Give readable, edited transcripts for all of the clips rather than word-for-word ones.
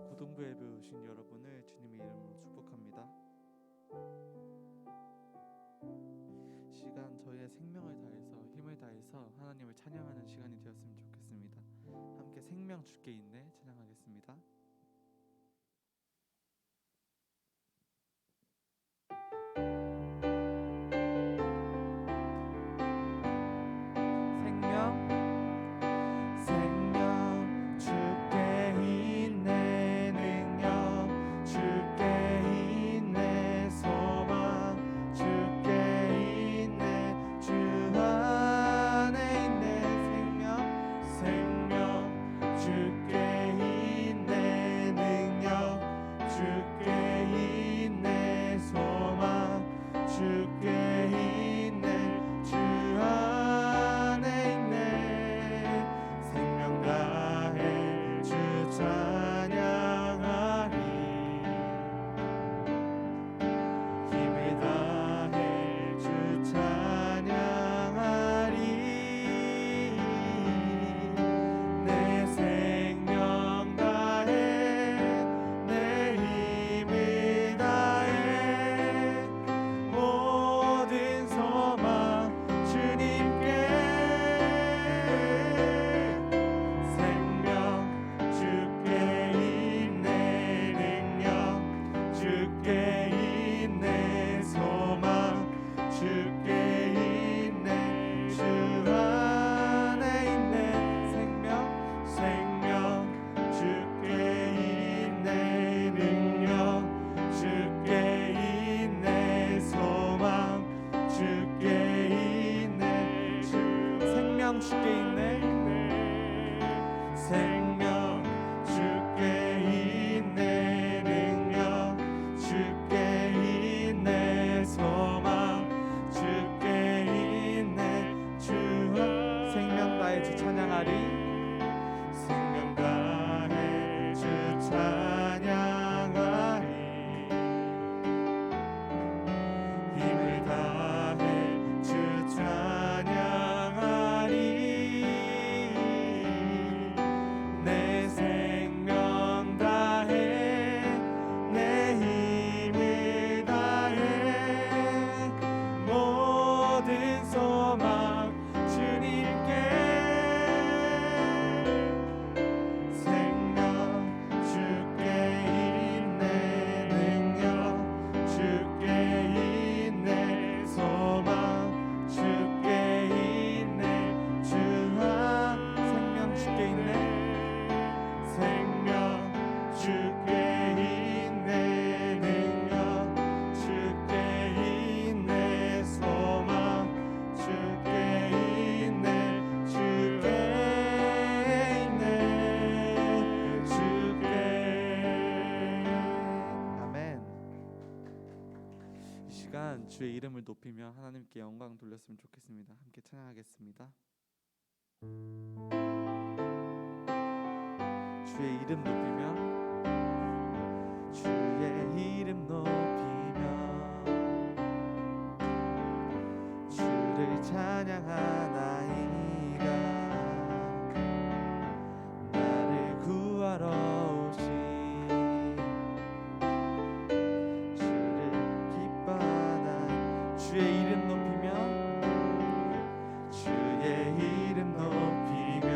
고등부 예배 오신 여러분을 주님의 이름으로 축복합니다. 시간 저희의 생명을 다해서 힘을 다해서 하나님을 찬양하는 시간이 되었으면 좋겠습니다. 함께 생명 주께 있네 찬양하겠습니다. 주의 이름을 높이며 하나님께 영광 돌렸으면 좋겠습니다. 함께 찬양하겠습니다. 주의 이름 높이며 주의 이름 높이며 주를 찬양하나이다. 나를 구하러 오신 주의 이름 높이며 주의 이름 높이며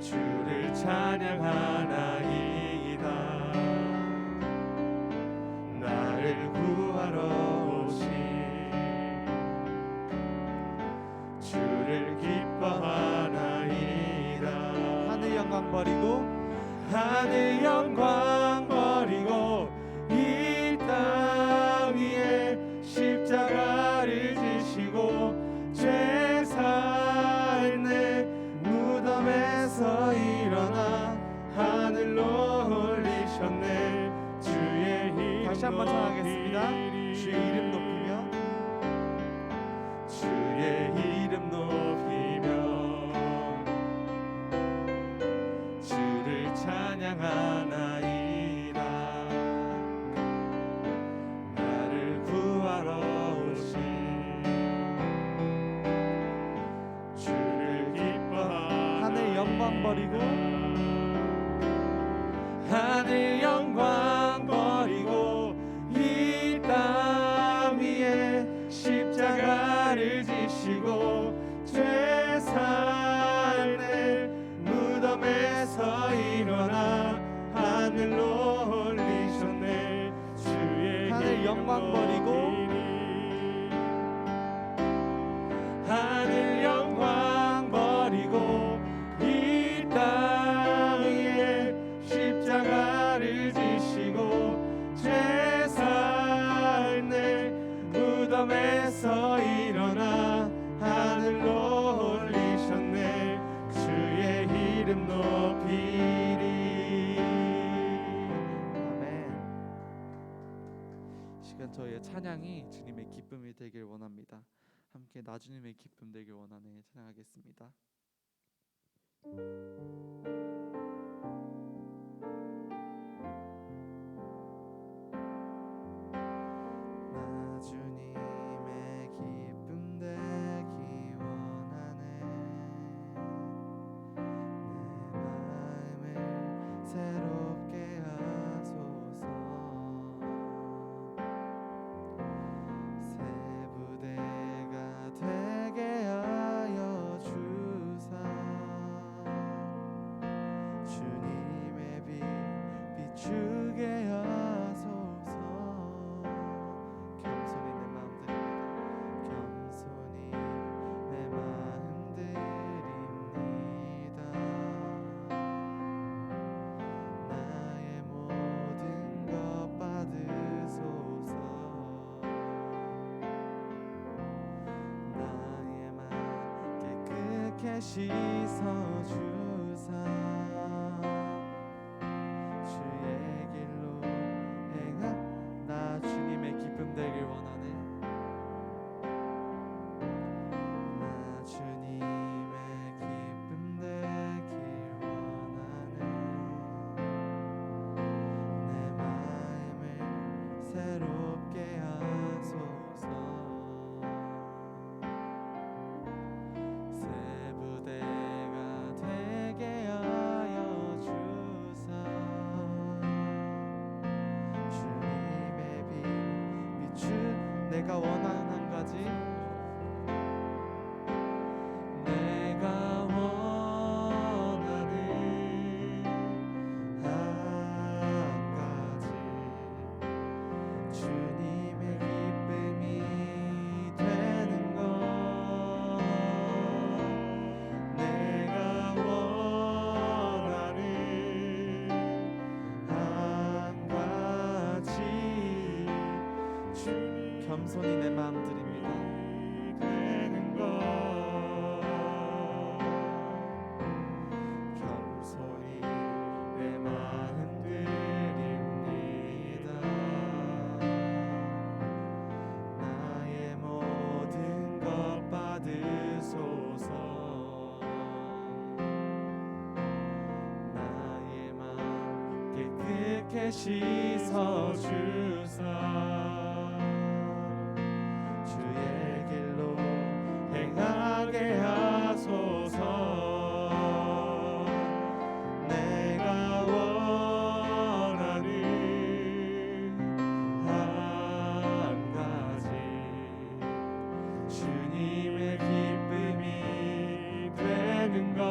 주를 찬양하나이다. 나를 구하러 오신 주를 기뻐하나이다. 하늘 영광 버리고 하늘 영광 버리고 이 땅 위에 십자가를 지시고 죄 사했네. 무덤에서 일어나 하늘로 올리셨네. 주의 이름 다시 한번 찬양하겠습니다. 주의 이름 높이며 주의 이름 높이며 주를 찬양하나이다. 구하러 오신 주를 기뻐하나이다. 하늘 영광 버리고 하늘 영광 버리고 이 땅 위에 십자가를 지시고 죄 삶을 무덤에서 일어나 하늘로 올리셨네. 주의 하늘 영광 버리고 하늘 영광 버리고 이 땅 위에 십자가를 지시고 죄 삶을 무덤에서 일어나 하늘로 올리셨네. 주의 이름 높이리. 아멘. 이 시간 저희의 찬양이 주님의 기쁨이 되길 원합니다. 함께 나 주님의 기쁨 되길 원하네 찬양하겠습니다. 나 주님의 기쁨 되기 원하네. 내 마음을 새롭게 하소서. 새 부대가 되게 하여 주사. 주님의 빛 비추게 하소서. 겸손히 내 마음 드립니다. 겸손히 내 마음 드립니다. 나의 모든 것 받으소서. 나의 맘 깨끗게 씻어주사. 주의 길로 행하. 나 주님의 기쁨 되길 원하네. 나 주님의 기쁨 되길 원하네. 내 마음을 새롭게 하소서. 새 부대가 되게 하여 주사. 주님의 빛 비추. 내가 원하는 한 가지. 내가 원하는 한 가지. 주님의 기쁨이 되는 것. 내가 원하는 한 가지. 겸손히 내 마음 드립니다. 되는 것 겸손히 내 마음 드립니다. 나의 모든 것 받으소서. 나의 마음 깨끗게 씻어주사. 주의 길로 행하게 하소서. 내가 원하는 한 가지. 주님의 기쁨이 되는 것.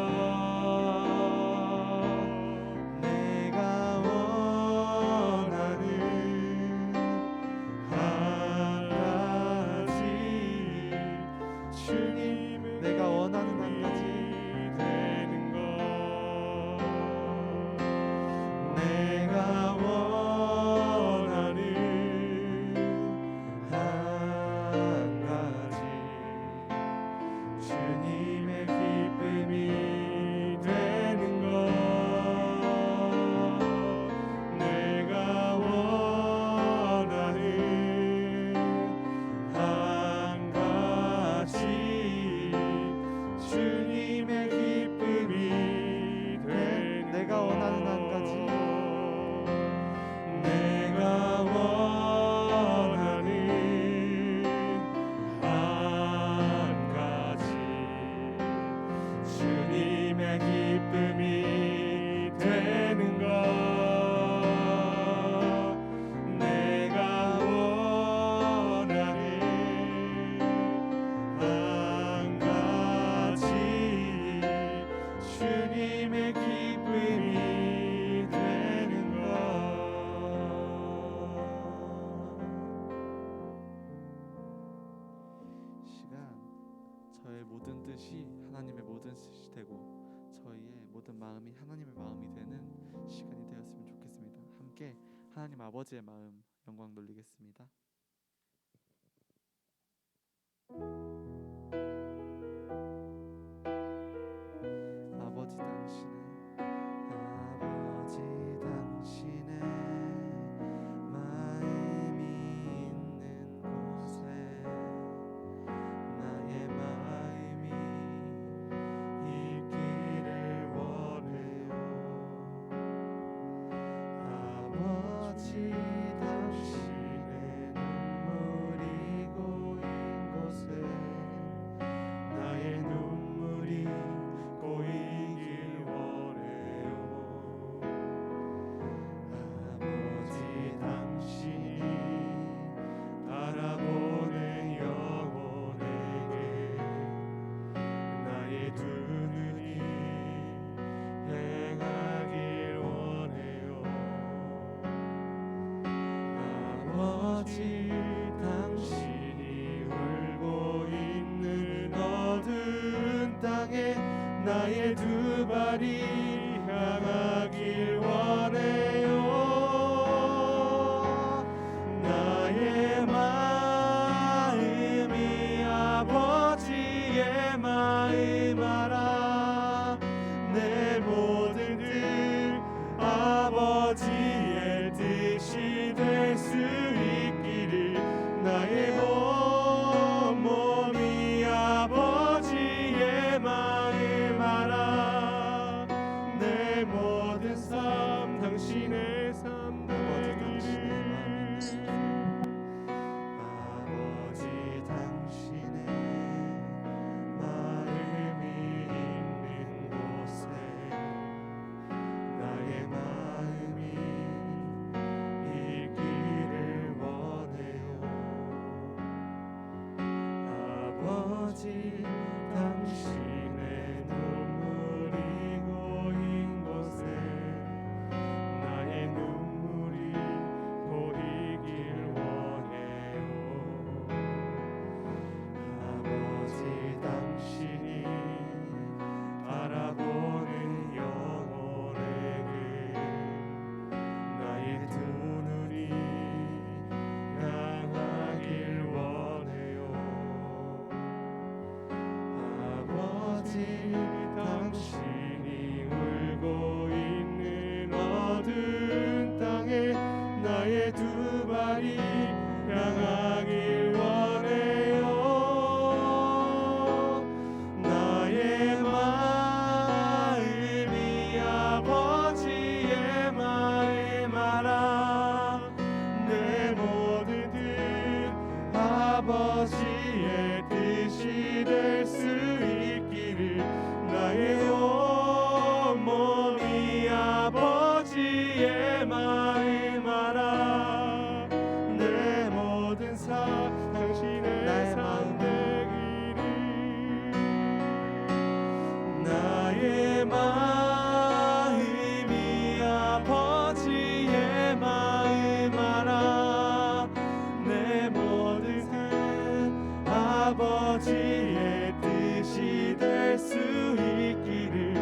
내가 원하는 한 주님의 기쁨이 되는 것. 시간 저의 모든 뜻이 하나님의 모든 뜻이 되고 저희의 모든 마음이 하나님의 마음이 되는 시간이 되었으면 좋겠습니다. 함께 하나님 아버지의 마음 영광 돌리겠습니다. 아버지 당신의 마음이 있는 곳에 나의 마음이 있기를 원해요. 아버지 당신의 눈물이 고인 곳에 나의 눈물이 고이길 원해요. 아버지 당신이 바라보는 영혼에게 나의 두 눈이 행하길 원해요. 아버지 당신이 울고 있는 어두운 땅에 나의 두 발이 향하길 원해요. 나의 마음이 아버지의 마음 알아. 내 모든 뜻 아버지의 뜻이 될 수 있기를 나의 온 몸이 아버지의 마음 알아. 내 모든 삶 당신의 삶 되기를. 아버지 당신의 마음이 있는 곳에 나의 마음이 있기를 원해요. 아버지 당신의 눈물이 고인 곳에 나의 눈물이 고이길 원해요. 아버지 당신이 바라보는 영혼에게 나의 두 눈이 향하길 원해요. 아버지 당신이 울고 있는 어두운 땅에 나의 두 발이 향하길 원해요. 나의 마음이 아버지의 마음 알아. 내 모든 뜻 아버지의 뜻이 될 수 있기를 나의 온 몸이 아버지의 마음 알아. 내 모든 삶 당신의 삶 되기를. 나의 마음이 아버지의 마음 알아. 내 모든 삶 아버지의 뜻이 될 수 있기를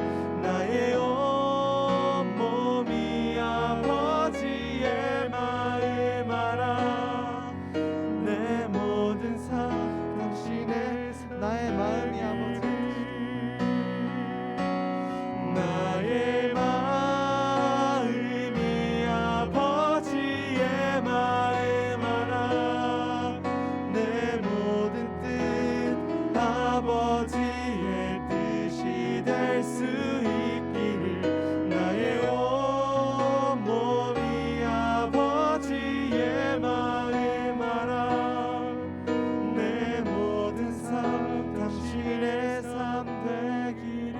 나의 온 몸이 아버지의 마음 알아. 내 모든 삶 당신의 삶 나의 마음이 아버지 나의 마음이 아버지의 마음 알아. 내 모든 뜻 아버지의 뜻이 될 수 있기를 나의 온 몸이 아버지의 마음 알아. 내 모든 삶 당신의 삶 되기를.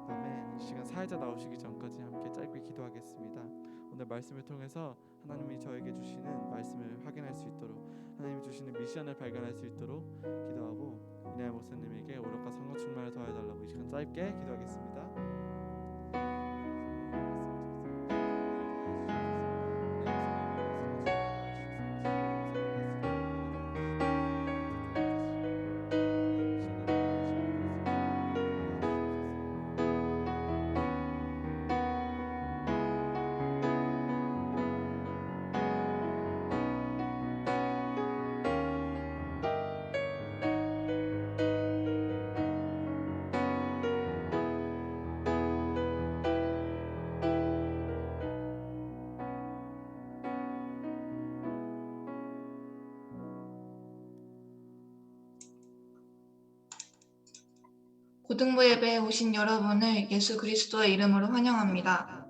아멘. 이 시간 사회자 나오시기 전까지 함께 짧게 기도하겠습니다. 오늘 말씀을 통해서 하나님이 저에게 주시는 말씀을 확인할 수 있도록 하나님이 주시는 미션을 발견할 수 있도록 기도하고 이나의 목사님에게 오력과 성령 충만을 더해달라고 이 시간 짧게 기도하겠습니다. 고등부 예배에 오신 여러분을 예수 그리스도의 이름으로 환영합니다.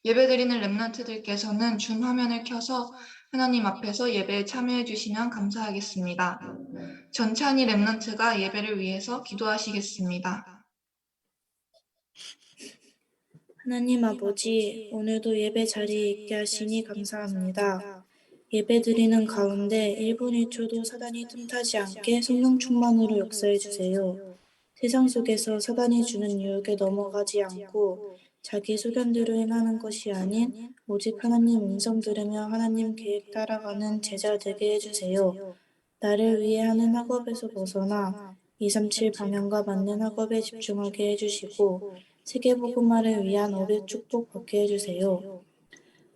예배드리는 렘넌트들께서는 줌 화면을 켜서 하나님 앞에서 예배에 참여해 주시면 감사하겠습니다. 전찬희 렘넌트가 예배를 위해서 기도하시겠습니다. 하나님 아버지, 오늘도 예배 자리에 있게 하시니 감사합니다. 예배 드리는 가운데 1분 1초도 사단이 틈타지 않게 성령 충만으로 역사해 주세요. 세상 속에서 사단이 주는 유혹에 넘어가지 않고 자기 소견대로 행하는 것이 아닌 오직 하나님 음성 들으며 하나님 계획 따라가는 제자 되게 해주세요. 나를 위해 하는 학업에서 벗어나 237 방향과 맞는 학업에 집중하게 해주시고 세계복음화를 위한 업의 축복 받게 해주세요.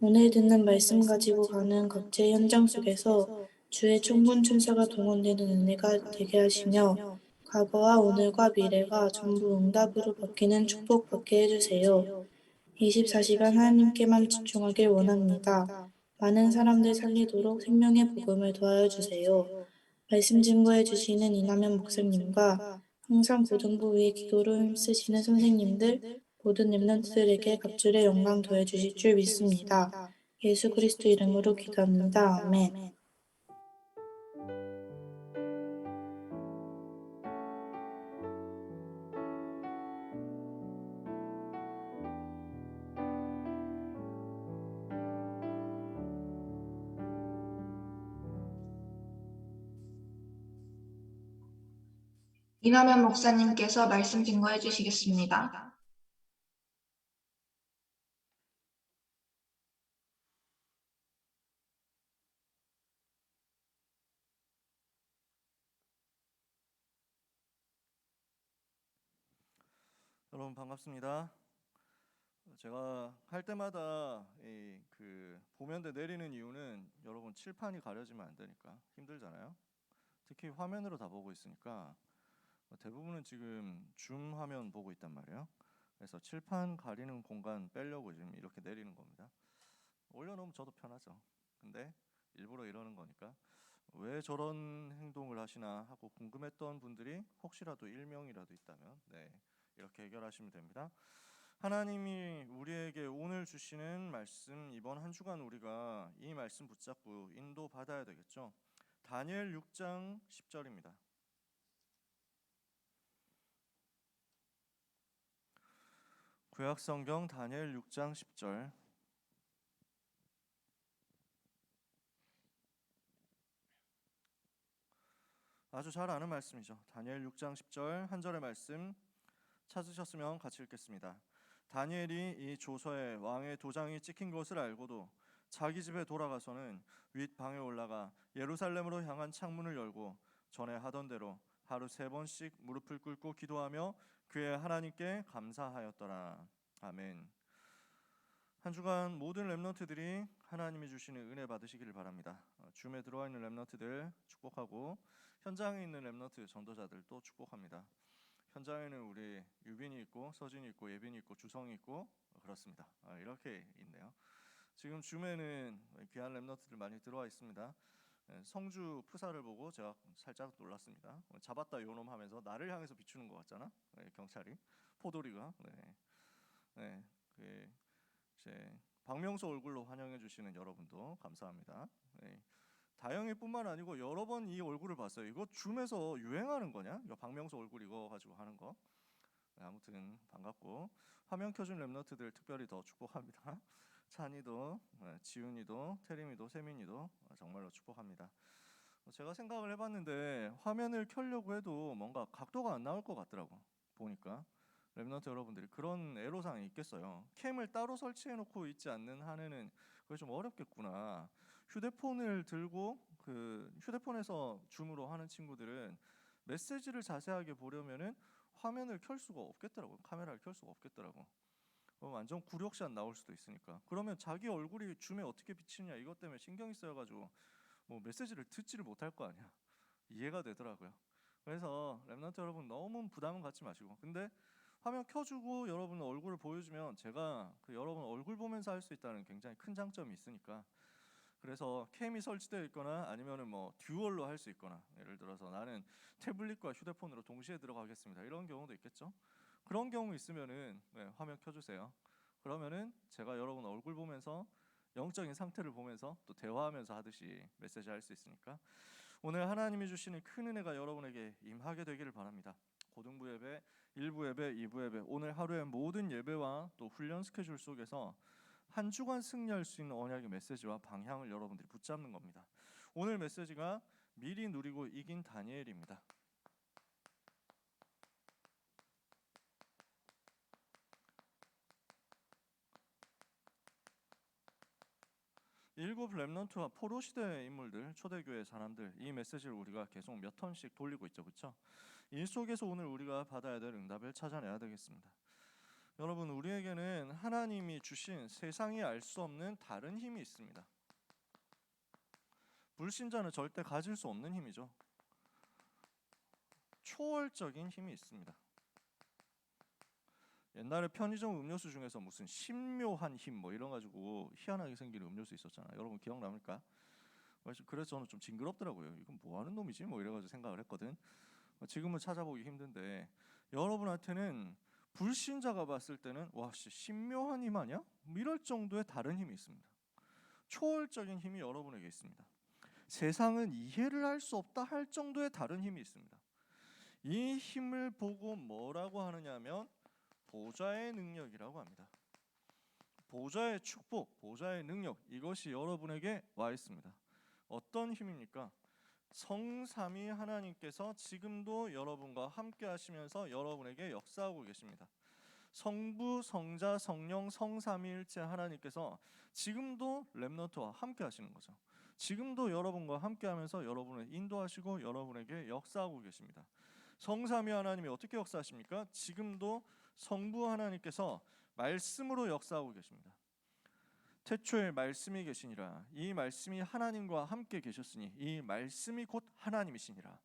오늘 듣는 말씀 가지고 가는 각자의 현장 속에서 주의 천군 천사가 동원되는 은혜가 되게 하시며 과거와 오늘과 미래가 전부 응답으로 바뀌는 축복 받게 해주세요. 24시간 하나님께만 집중하길 원합니다. 많은 사람들 살리도록 생명의 복음을 도와여 주세요. 말씀 증거해 주시는 이남현 목사님과 항상 고등부 위에 기도로 힘쓰시는 선생님들, 모든 렘넌트들에게 갑절의 영광 더해 주실 줄 믿습니다. 예수 그리스도 이름으로 기도합니다. 아멘. 이남현 목사님께서 말씀 증거해 주시겠습니다. 여러분 반갑습니다. 제가 할 때마다 보면대 내리는 이유는 여러분 칠판이 가려지면 안 되니까 힘들잖아요. 특히 화면으로 다 보고 있으니까 대부분은 지금 줌 화면 보고 있단 말이에요. 그래서 칠판 가리는 공간 빼려고 지금 이렇게 내리는 겁니다. 올려놓으면 저도 편하죠. 근데 일부러 이러는 거니까 왜 저런 행동을 하시나 하고 궁금했던 분들이 혹시라도 일명이라도 있다면 이렇게 해결하시면 됩니다. 하나님이 우리에게 오늘 주시는 말씀, 이번 한 주간 우리가 이 말씀 붙잡고 인도 받아야 되겠죠. 다니엘 6장 10절입니다. 구약성경 다니엘 6장 10절. 아주 잘 아는 말씀이죠. 다니엘 6장 10절 한 절의 말씀 찾으셨으면 같이 읽겠습니다. 다니엘이 이 조서에 왕의 도장이 찍힌 것을 알고도 자기 집에 돌아가서는 윗방에 올라가 예루살렘으로 향한 창문을 열고 전에 하던 대로 하루 3번씩 무릎을 꿇고 기도하며 그의 하나님께 감사하였더라. 아멘. 한 주간 모든 렘넌트들이 하나님이 주시는 은혜 받으시기를 바랍니다. 줌에 들어와 있는 렘넌트들 축복하고 현장에 있는 렘넌트 전도자들도 축복합니다. 현장에는 우리 유빈이 있고 서진이 있고 예빈이 있고 주성이 있고 그렇습니다. 이렇게 있네요. 지금 줌에는 귀한 렘넌트들 많이 들어와 있습니다. 성주 프사를 보고 제가 살짝 놀랐습니다. 잡았다 요놈 하면서 나를 향해서 비추는 것 같잖아. 경찰이 포도리가. 제 박명수 얼굴로 환영해 주시는 여러분도 감사합니다. 다영이뿐만 아니고 여러 번 이 얼굴을 봤어요. 이거 줌에서 유행하는 거냐? 이거 박명수 얼굴 이거 가지고 하는 거. 아무튼 반갑고 화면 켜준 렘너트들 특별히 더 축복합니다. 찬이도, 지훈이도, 태림이도, 세민이도 정말로 축복합니다. 제가 생각을 해봤는데 화면을 켜려고 해도 뭔가 각도가 안 나올 것 같더라고. 보니까 랩넌트 여러분들이 그런 애로사항이 있겠어요. 캠을 따로 설치해놓고 있지 않는 한에는 그게 좀 어렵겠구나. 휴대폰을 들고 그 휴대폰에서 줌으로 하는 친구들은 메시지를 자세하게 보려면은 화면을 켤 수가 없겠더라고요. 카메라를 켤 수가 없겠더라고. 완전 굴욕샷 나올 수도 있으니까. 그러면 자기 얼굴이 줌에 어떻게 비치느냐 이것 때문에 신경이 쓰여가지고 뭐 메시지를 듣지를 못할 거 아니야. 이해가 되더라고요. 그래서 랩넌트 여러분 너무 부담은 갖지 마시고, 근데 화면 켜주고 여러분 얼굴을 보여주면 제가 그 여러분 얼굴 보면서 할 수 있다는 굉장히 큰 장점이 있으니까, 그래서 캠이 설치되어 있거나 아니면은 뭐 듀얼로 할 수 있거나, 예를 들어서 나는 태블릿과 휴대폰으로 동시에 들어가겠습니다 이런 경우도 있겠죠. 그런 경우 있으면은 화면 켜주세요. 그러면은 제가 여러분 얼굴 보면서 영적인 상태를 보면서 또 대화하면서 하듯이 메시지 할 수 있으니까 오늘 하나님이 주시는 큰 은혜가 여러분에게 임하게 되기를 바랍니다. 고등부 예배, 1부 예배, 2부 예배, 오늘 하루의 모든 예배와 또 훈련 스케줄 속에서 한 주간 승리할 수 있는 언약의 메시지와 방향을 여러분들이 붙잡는 겁니다. 오늘 메시지가 미리 누리고 이긴 다니엘입니다. 일곱 랩넌트와 포로 시대의 인물들, 초대교회 사람들, 이 메시지를 우리가 계속 몇 턴씩 돌리고 있죠, 그렇죠? 이 속에서 오늘 우리가 받아야 될 응답을 찾아내야 되겠습니다. 여러분, 우리에게는 하나님이 주신 세상이 알 수 없는 다른 힘이 있습니다. 불신자는 절대 가질 수 없는 힘이죠. 초월적인 힘이 있습니다. 옛날에 편의점 음료수 중에서 무슨 신묘한 힘 뭐 이런 가지고 희한하게 생긴 음료수 있었잖아요. 여러분 기억납니까? 그래서 저는 좀 징그럽더라고요. 이건 뭐 하는 놈이지? 뭐 이래가지고 생각을 했거든. 지금은 찾아보기 힘든데 여러분한테는 불신자가 봤을 때는 와, 신묘한 힘 아니야? 이럴 정도의 다른 힘이 있습니다. 초월적인 힘이 여러분에게 있습니다. 세상은 이해를 할 수 없다 할 정도의 다른 힘이 있습니다. 이 힘을 보고 뭐라고 하느냐면 보좌의 능력이라고 합니다. 보좌의 축복, 보좌의 능력, 이것이 여러분에게 와 있습니다. 어떤 힘입니까? 성삼위 하나님께서 지금도 여러분과 함께 하시면서 여러분에게 역사하고 계십니다. 성부, 성자, 성령, 성삼위일체 하나님께서 지금도 렘넌트와 함께 하시는 거죠. 지금도 여러분과 함께 하면서 여러분을 인도하시고 여러분에게 역사하고 계십니다. 성삼위 하나님이 어떻게 역사하십니까? 지금도 성부 하나님께서 말씀으로 역사하고 계십니다. 태초에 말씀이 계시니라. 이 말씀이 하나님과 함께 계셨으니 이 말씀이 곧 하나님이시니라.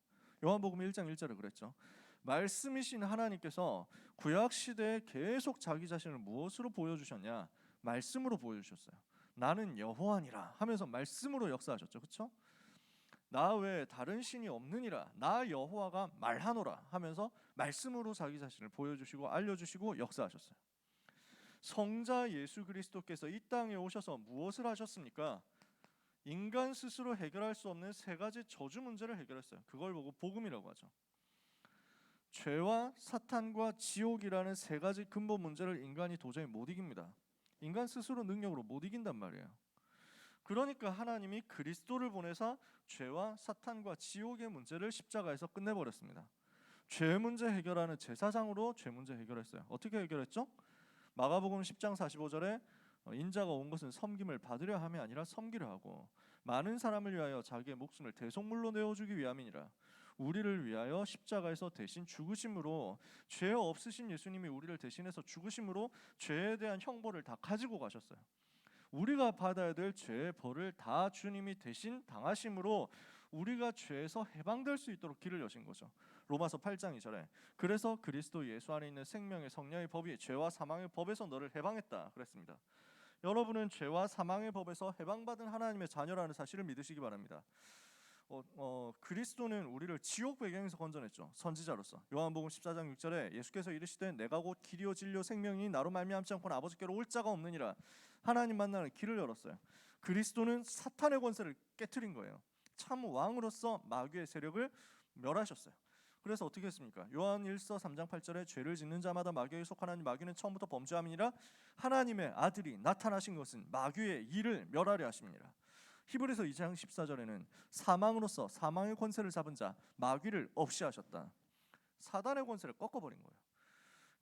요한복음 1장 1절에 그랬죠. 말씀이신 하나님께서 구약 시대에 계속 자기 자신을 무엇으로 보여주셨냐? 말씀으로 보여주셨어요. 나는 여호와니라 하면서 말씀으로 역사하셨죠. 그렇죠? 나 외에 다른 신이 없느니라. 나 여호와가 말하노라 하면서 말씀으로 자기 자신을 보여주시고 알려주시고 역사하셨어요. 성자 예수 그리스도께서 이 땅에 오셔서 무엇을 하셨습니까? 인간 스스로 해결할 수 없는 세 가지 저주 문제를 해결했어요. 그걸 보고 복음이라고 하죠. 죄와 사탄과 지옥이라는 세 가지 근본 문제를 인간이 도저히 못 이깁니다. 인간 스스로 능력으로 못 이긴단 말이에요. 그러니까 하나님이 그리스도를 보내서 죄와 사탄과 지옥의 문제를 십자가에서 끝내버렸습니다. 죄 문제 해결하는 제사장으로 죄 문제 해결했어요. 어떻게 해결했죠? 마가복음 10장 45절에 인자가 온 것은 섬김을 받으려 함이 아니라 섬기려 하고 많은 사람을 위하여 자기의 목숨을 대속물로 내어주기 위함이니라. 우리를 위하여 십자가에서 대신 죽으심으로, 죄 없으신 예수님이 우리를 대신해서 죽으심으로 죄에 대한 형벌을 다 가지고 가셨어요. 우리가 받아야 될 죄의 벌을 다 주님이 대신 당하심으로 우리가 죄에서 해방될 수 있도록 길을 여신 거죠. 로마서 8장 2절에 그래서 그리스도 예수 안에 있는 생명의 성령의 법이 죄와 사망의 법에서 너를 해방했다 그랬습니다. 여러분은 죄와 사망의 법에서 해방받은 하나님의 자녀라는 사실을 믿으시기 바랍니다. 그리스도는 우리를 지옥 배경에서 건져냈죠. 선지자로서. 요한복음 14장 6절에 예수께서 이르시되 내가 곧 길이요 진리요 생명이니 나로 말미암지 않고는 아버지께로 올 자가 없느니라. 하나님 만나는 길을 열었어요. 그리스도는 사탄의 권세를 깨트린 거예요. 참 왕으로서 마귀의 세력을 멸하셨어요. 그래서 어떻게 했습니까? 요한 1서 3장 8절에 죄를 짓는 자마다 마귀에 속하나니 마귀는 처음부터 범죄함이니라. 하나님의 아들이 나타나신 것은 마귀의 일을 멸하려 하심이니라. 히브리서 2장 14절에는 사망으로서 사망의 권세를 잡은 자 마귀를 없이 하셨다. 사단의 권세를 꺾어버린 거예요.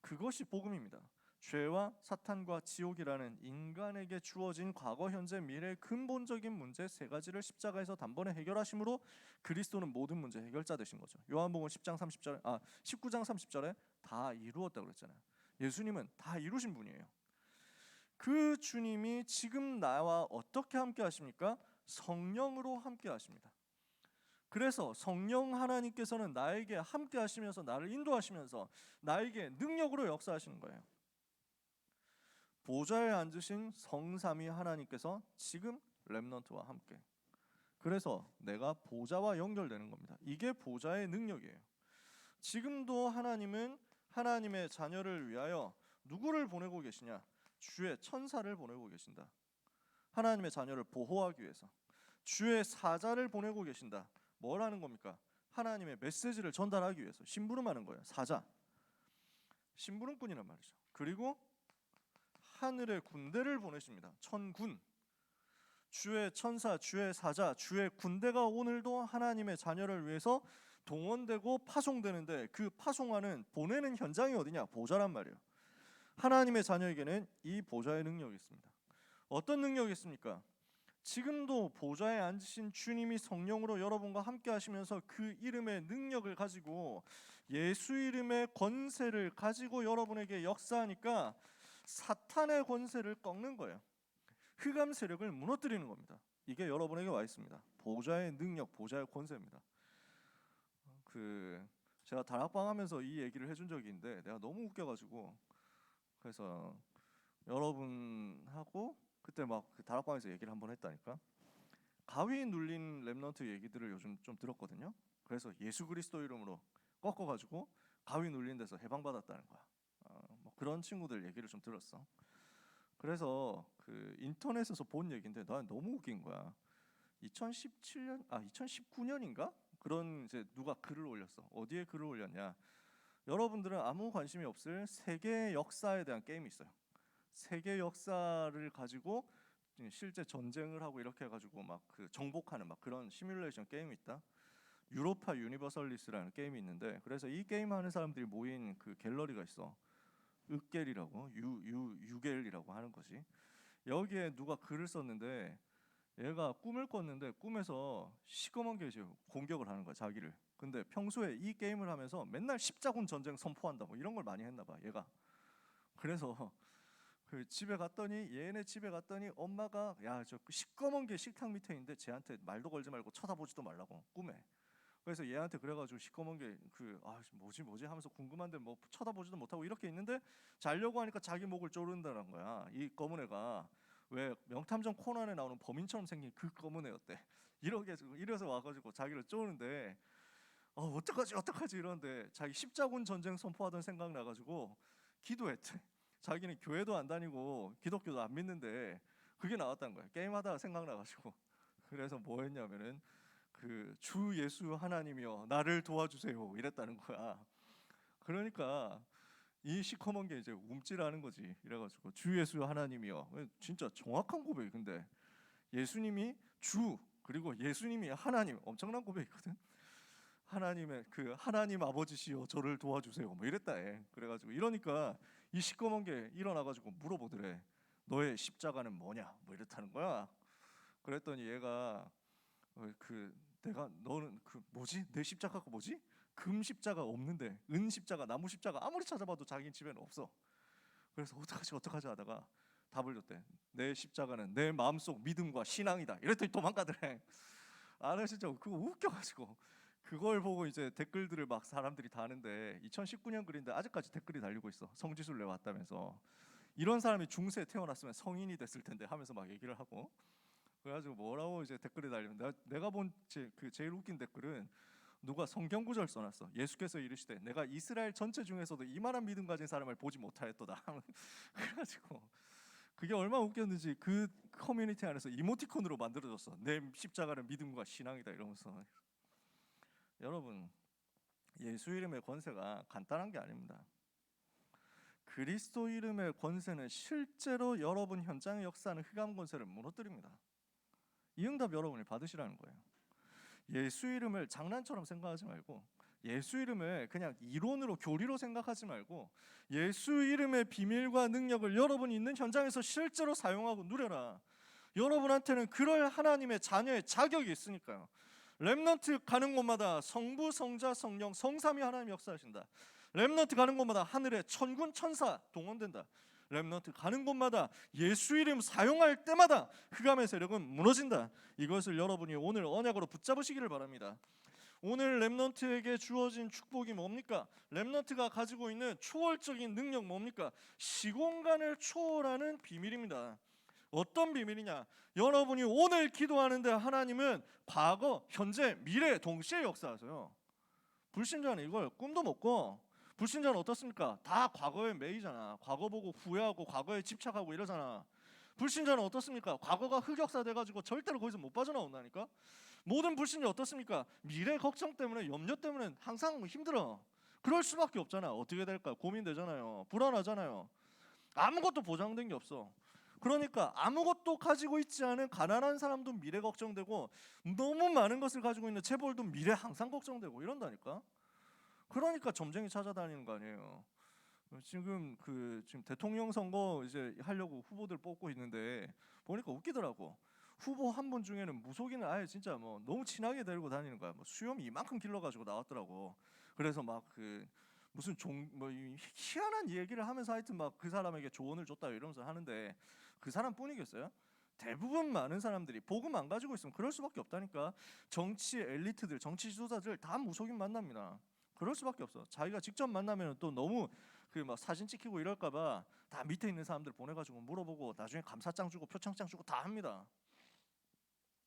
그것이 복음입니다. 죄와 사탄과 지옥이라는 인간에게 주어진 과거, 현재, 미래의 근본적인 문제 세 가지를 십자가에서 단번에 해결하심으로 그리스도는 모든 문제 해결자 되신 거죠. 요한복음 19장 30절에 다 이루었다고 그랬잖아요. 예수님은 다 이루신 분이에요. 그 주님이 지금 나와 어떻게 함께 하십니까? 성령으로 함께 하십니다. 그래서 성령 하나님께서는 나에게 함께 하시면서 나를 인도하시면서 나에게 능력으로 역사하시는 거예요. 보좌에 앉으신 성삼위 하나님께서 지금 렘넌트와 함께, 그래서 내가 보좌와 연결되는 겁니다. 이게 보좌의 능력이에요. 지금도 하나님은 하나님의 자녀를 위하여 누구를 보내고 계시냐? 주의 천사를 보내고 계신다. 하나님의 자녀를 보호하기 위해서 주의 사자를 보내고 계신다. 뭘 하는 겁니까? 하나님의 메시지를 전달하기 위해서 심부름하는 거예요. 사자, 심부름꾼이란 말이죠. 그리고 하늘의 군대를 보내십니다. 천군, 주의 천사, 주의 사자, 주의 군대가 오늘도 하나님의 자녀를 위해서 동원되고 파송되는데, 그 파송하는 보내는 현장이 어디냐? 보좌란 말이에요. 하나님의 자녀에게는 이 보좌의 능력이 있습니다. 어떤 능력이 있습니까? 지금도 보좌에 앉으신 주님이 성령으로 여러분과 함께 하시면서 그 이름의 능력을 가지고, 예수 이름의 권세를 가지고 여러분에게 역사하니까 사탄의 권세를 꺾는 거예요. 흑암 세력을 무너뜨리는 겁니다. 이게 여러분에게 와 있습니다. 보좌의 능력, 보좌의 권세입니다. 제가 다락방 하면서 이 얘기를 해준 적이 있는데 내가 너무 웃겨가지고, 그래서 여러분하고 그때 막 그 다락방에서 얘기를 한번 했다니까. 가위 눌린 렘넌트 얘기들을 요즘 좀 들었거든요. 그래서 예수 그리스도 이름으로 꺾어가지고 가위 눌린 데서 해방받았다는 거야. 뭐 그런 친구들 얘기를 좀 들었어. 그래서 그 인터넷에서 본 얘기인데 난 너무 웃긴 거야. 2019년인가? 그런 이제 누가 글을 올렸어. 어디에 글을 올렸냐? 여러분들은 아무 관심이 없을 세계 역사에 대한 게임이 있어요. 세계 역사를 가지고 실제 전쟁을 하고 이렇게 해가지고 막 그 정복하는 막 그런 시뮬레이션 게임이 있다. 유로파 유니버설리스라는 게임이 있는데, 그래서 이 게임 하는 사람들이 모인 그 갤러리가 있어. 으겔이라고, 유겔이라고 하는 거지. 여기에 누가 글을 썼는데, 얘가 꿈을 꿨는데 꿈에서 시커먼 게 이제 공격을 하는 거야, 자기를. 근데 평소에 이 게임을 하면서 맨날 십자군 전쟁 선포한다 뭐 이런 걸 많이 했나 봐, 얘가. 그래서 그 집에 갔더니, 얘네 집에 갔더니 엄마가 야, 저 시꺼먼 게 식탁 밑에 있는데 쟤한테 말도 걸지 말고 쳐다보지도 말라고, 꿈에. 그래서 얘한테 그래가지고 시꺼먼 게 뭐지 하면서 궁금한데 뭐 쳐다보지도 못하고 이렇게 있는데, 자려고 하니까 자기 목을 조른다는 거야. 이 검은 애가 왜 명탐정 코난에 나오는 범인처럼 생긴 그 검은 애였대. 이래서 와가지고 자기를 쪼는데, 어떡하지 이러는데 자기 십자군 전쟁 선포하던 생각 나가지고 기도했대. 자기는 교회도 안 다니고 기독교도 안 믿는데 그게 나왔다는 거야. 게임하다가 생각나가지고. 그래서 뭐 했냐면은 그 주 예수 하나님이여 나를 도와주세요 이랬다는 거야. 그러니까 이 시커먼 게 이제 움찔하는 거지. 이래가지고 주 예수 하나님이여, 진짜 정확한 고백이. 근데 예수님이 주, 그리고 예수님이 하나님, 엄청난 고백이거든. 하나님의 그 하나님 아버지시여 저를 도와주세요 뭐 이랬다 해. 그래가지고 이러니까 이 시꺼먼 게 일어나가지고 물어보더래. 너의 십자가는 뭐냐 뭐 이랬다는 거야. 그랬더니 얘가 너는 그 뭐지? 내 십자가가 뭐지? 금 십자가 없는데, 은 십자가, 나무 십자가 아무리 찾아봐도 자기 집에는 없어. 그래서 어떡하지 하다가 답을 줬대. 내 십자가는 내 마음속 믿음과 신앙이다. 이랬더니 도망가더래. 나 진짜 그거 웃겨가지고 그걸 보고 이제 댓글들을 막 사람들이 다는데, 2019년 글인데 아직까지 댓글이 달리고 있어. 성지순례 왔다면서 이런 사람이 중세에 태어났으면 성인이 됐을 텐데 하면서 막 얘기를 하고. 그래가지고 뭐라고 이제 댓글이 달리면, 내가 본 제일 웃긴 댓글은 누가 성경 구절 써놨어. 예수께서 이르시되 내가 이스라엘 전체 중에서도 이만한 믿음 가진 사람을 보지 못하였도다. 그래가지고 그게 얼마나 웃겼는지 그 커뮤니티 안에서 이모티콘으로 만들어졌어. 내 십자가는 믿음과 신앙이다 이러면서. 여러분, 예수 이름의 권세가 간단한 게 아닙니다. 그리스도 이름의 권세는 실제로 여러분 현장의 역사하는 흑암 권세를 무너뜨립니다. 이 응답 여러분이 받으시라는 거예요. 예수 이름을 장난처럼 생각하지 말고, 예수 이름을 그냥 이론으로 교리로 생각하지 말고, 예수 이름의 비밀과 능력을 여러분이 있는 현장에서 실제로 사용하고 누려라. 여러분한테는 그럴 하나님의 자녀의 자격이 있으니까요. 렘넌트 가는 곳마다 성부, 성자, 성령, 성삼위 하나님 역사하신다. 렘넌트 가는 곳마다 하늘의 천군 천사 동원된다. 렘넌트 가는 곳마다 예수 이름 사용할 때마다 흑암의 세력은 무너진다. 이것을 여러분이 오늘 언약으로 붙잡으시기를 바랍니다. 오늘 렘넌트에게 주어진 축복이 뭡니까? 렘넌트가 가지고 있는 초월적인 능력 뭡니까? 시공간을 초월하는 비밀입니다. 어떤 비밀이냐? 여러분이 오늘 기도하는데 하나님은 과거, 현재, 미래 동시에 역사하세요. 불신자는 이걸 꿈도 못 꿔. 불신자는 어떻습니까? 다 과거에 매이잖아. 과거 보고 후회하고 과거에 집착하고 이러잖아. 불신자는 어떻습니까? 과거가 흑역사 돼가지고 절대로 거기서 못 빠져나온다니까. 모든 불신자 어떻습니까? 미래 걱정 때문에, 염려 때문에 항상 힘들어. 그럴 수밖에 없잖아. 어떻게 될까 고민되잖아요. 불안하잖아요. 아무것도 보장된 게 없어. 그러니까 아무것도 가지고 있지 않은 가난한 사람도 미래 걱정되고, 너무 많은 것을 가지고 있는 재벌도 미래 항상 걱정되고 이런다니까. 그러니까 점쟁이 찾아다니는 거 아니에요. 지금 지금 대통령 선거 이제 하려고 후보들 뽑고 있는데 보니까 웃기더라고. 후보 한 분 중에는 무속인을 아예 진짜 뭐 너무 친하게 데리고 다니는 거야. 뭐 수염이 이만큼 길러가지고 나왔더라고. 그래서 막 무슨 희한한 얘기를 하면서 하여튼 막 그 사람에게 조언을 줬다 이러면서 하는데, 그 사람뿐이겠어요? 대부분 많은 사람들이 복음 안 가지고 있으면 그럴 수밖에 없다니까. 정치 엘리트들, 정치 지도자들 다 무속인 만납니다. 그럴 수밖에 없어. 자기가 직접 만나면 또 너무 막 사진 찍히고 이럴까봐 다 밑에 있는 사람들 보내가지고 물어보고 나중에 감사장 주고 표창장 주고 다 합니다.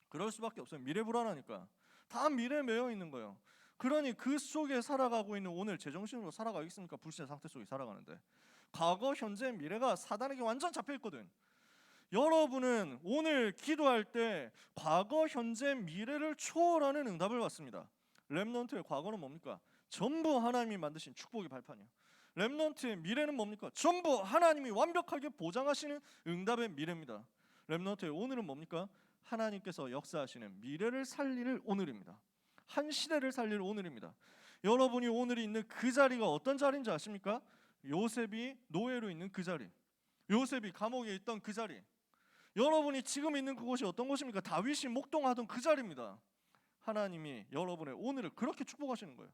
그럴 수밖에 없어요. 미래 불안하니까. 다 미래에 매여 있는 거예요. 그러니 그 속에 살아가고 있는 오늘 제정신으로 살아가겠습니까? 불신의 상태 속에 살아가는데 과거, 현재, 미래가 사단에게 완전 잡혀 있거든. 여러분은 오늘 기도할 때 과거, 현재, 미래를 초월하는 응답을 받습니다. 렘넌트의 과거는 뭡니까? 전부 하나님이 만드신 축복의 발판이에요. 렘넌트의 미래는 뭡니까? 전부 하나님이 완벽하게 보장하시는 응답의 미래입니다. 렘넌트의 오늘은 뭡니까? 하나님께서 역사하시는 미래를 살릴 오늘입니다. 한 시대를 살릴 오늘입니다. 여러분이 오늘 있는 그 자리가 어떤 자리인지 아십니까? 요셉이 노예로 있는 그 자리, 요셉이 감옥에 있던 그 자리, 여러분이 지금 있는 그곳이 어떤 곳입니까? 다윗이 목동하던 그 자리입니다. 하나님이 여러분의 오늘을 그렇게 축복하시는 거예요.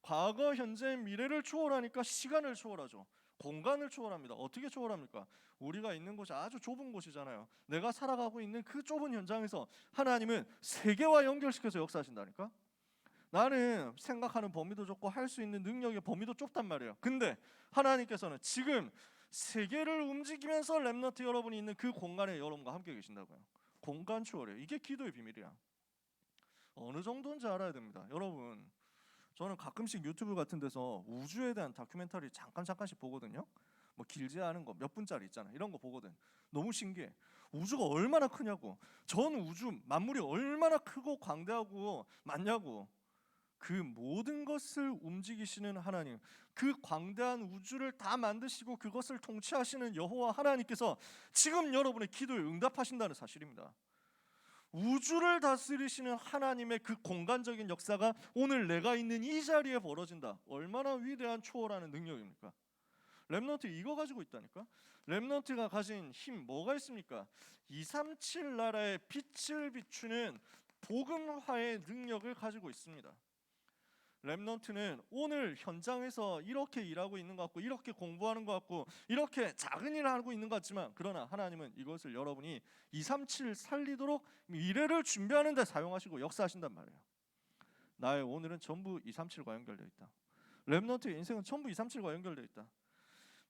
과거, 현재, 미래를 초월하니까 시간을 초월하죠. 공간을 초월합니다. 어떻게 초월합니까? 우리가 있는 곳이 아주 좁은 곳이잖아요. 내가 살아가고 있는 그 좁은 현장에서 하나님은 세계와 연결시켜서 역사하신다니까. 나는 생각하는 범위도 좁고 할 수 있는 능력의 범위도 좁단 말이에요. 근데 하나님께서는 지금 세계를 움직이면서 렘넌트 여러분이 있는 그 공간에 여러분과 함께 계신다고요. 공간 초월이에요. 이게 기도의 비밀이야. 어느 정도인지 알아야 됩니다. 여러분, 저는 가끔씩 유튜브 같은 데서 우주에 대한 다큐멘터리 잠깐씩 보거든요. 뭐 길지 않은 거 몇 분짜리 있잖아. 이런 거 보거든. 너무 신기해. 우주가 얼마나 크냐고. 전 우주 만물이 얼마나 크고 광대하고 많냐고. 그 모든 것을 움직이시는 하나님, 그 광대한 우주를 다 만드시고 그것을 통치하시는 여호와 하나님께서 지금 여러분의 기도에 응답하신다는 사실입니다. 우주를 다스리시는 하나님의 그 공간적인 역사가 오늘 내가 있는 이 자리에 벌어진다. 얼마나 위대한 초월하는 능력입니까? 렘넌트 이거 가지고 있다니까. 렘넌트가 가진 힘 뭐가 있습니까? 237 나라의 빛을 비추는 복음화의 능력을 가지고 있습니다. 렘넌트는 오늘 현장에서 이렇게 일하고 있는 것 같고, 이렇게 공부하는 것 같고, 이렇게 작은 일을 하고 있는 것 같지만, 그러나 하나님은 이것을 여러분이 237 살리도록 미래를 준비하는 데 사용하시고 역사하신단 말이에요. 나의 오늘은 전부 237과 연결되어 있다. 렘넌트의 인생은 전부 237과 연결되어 있다.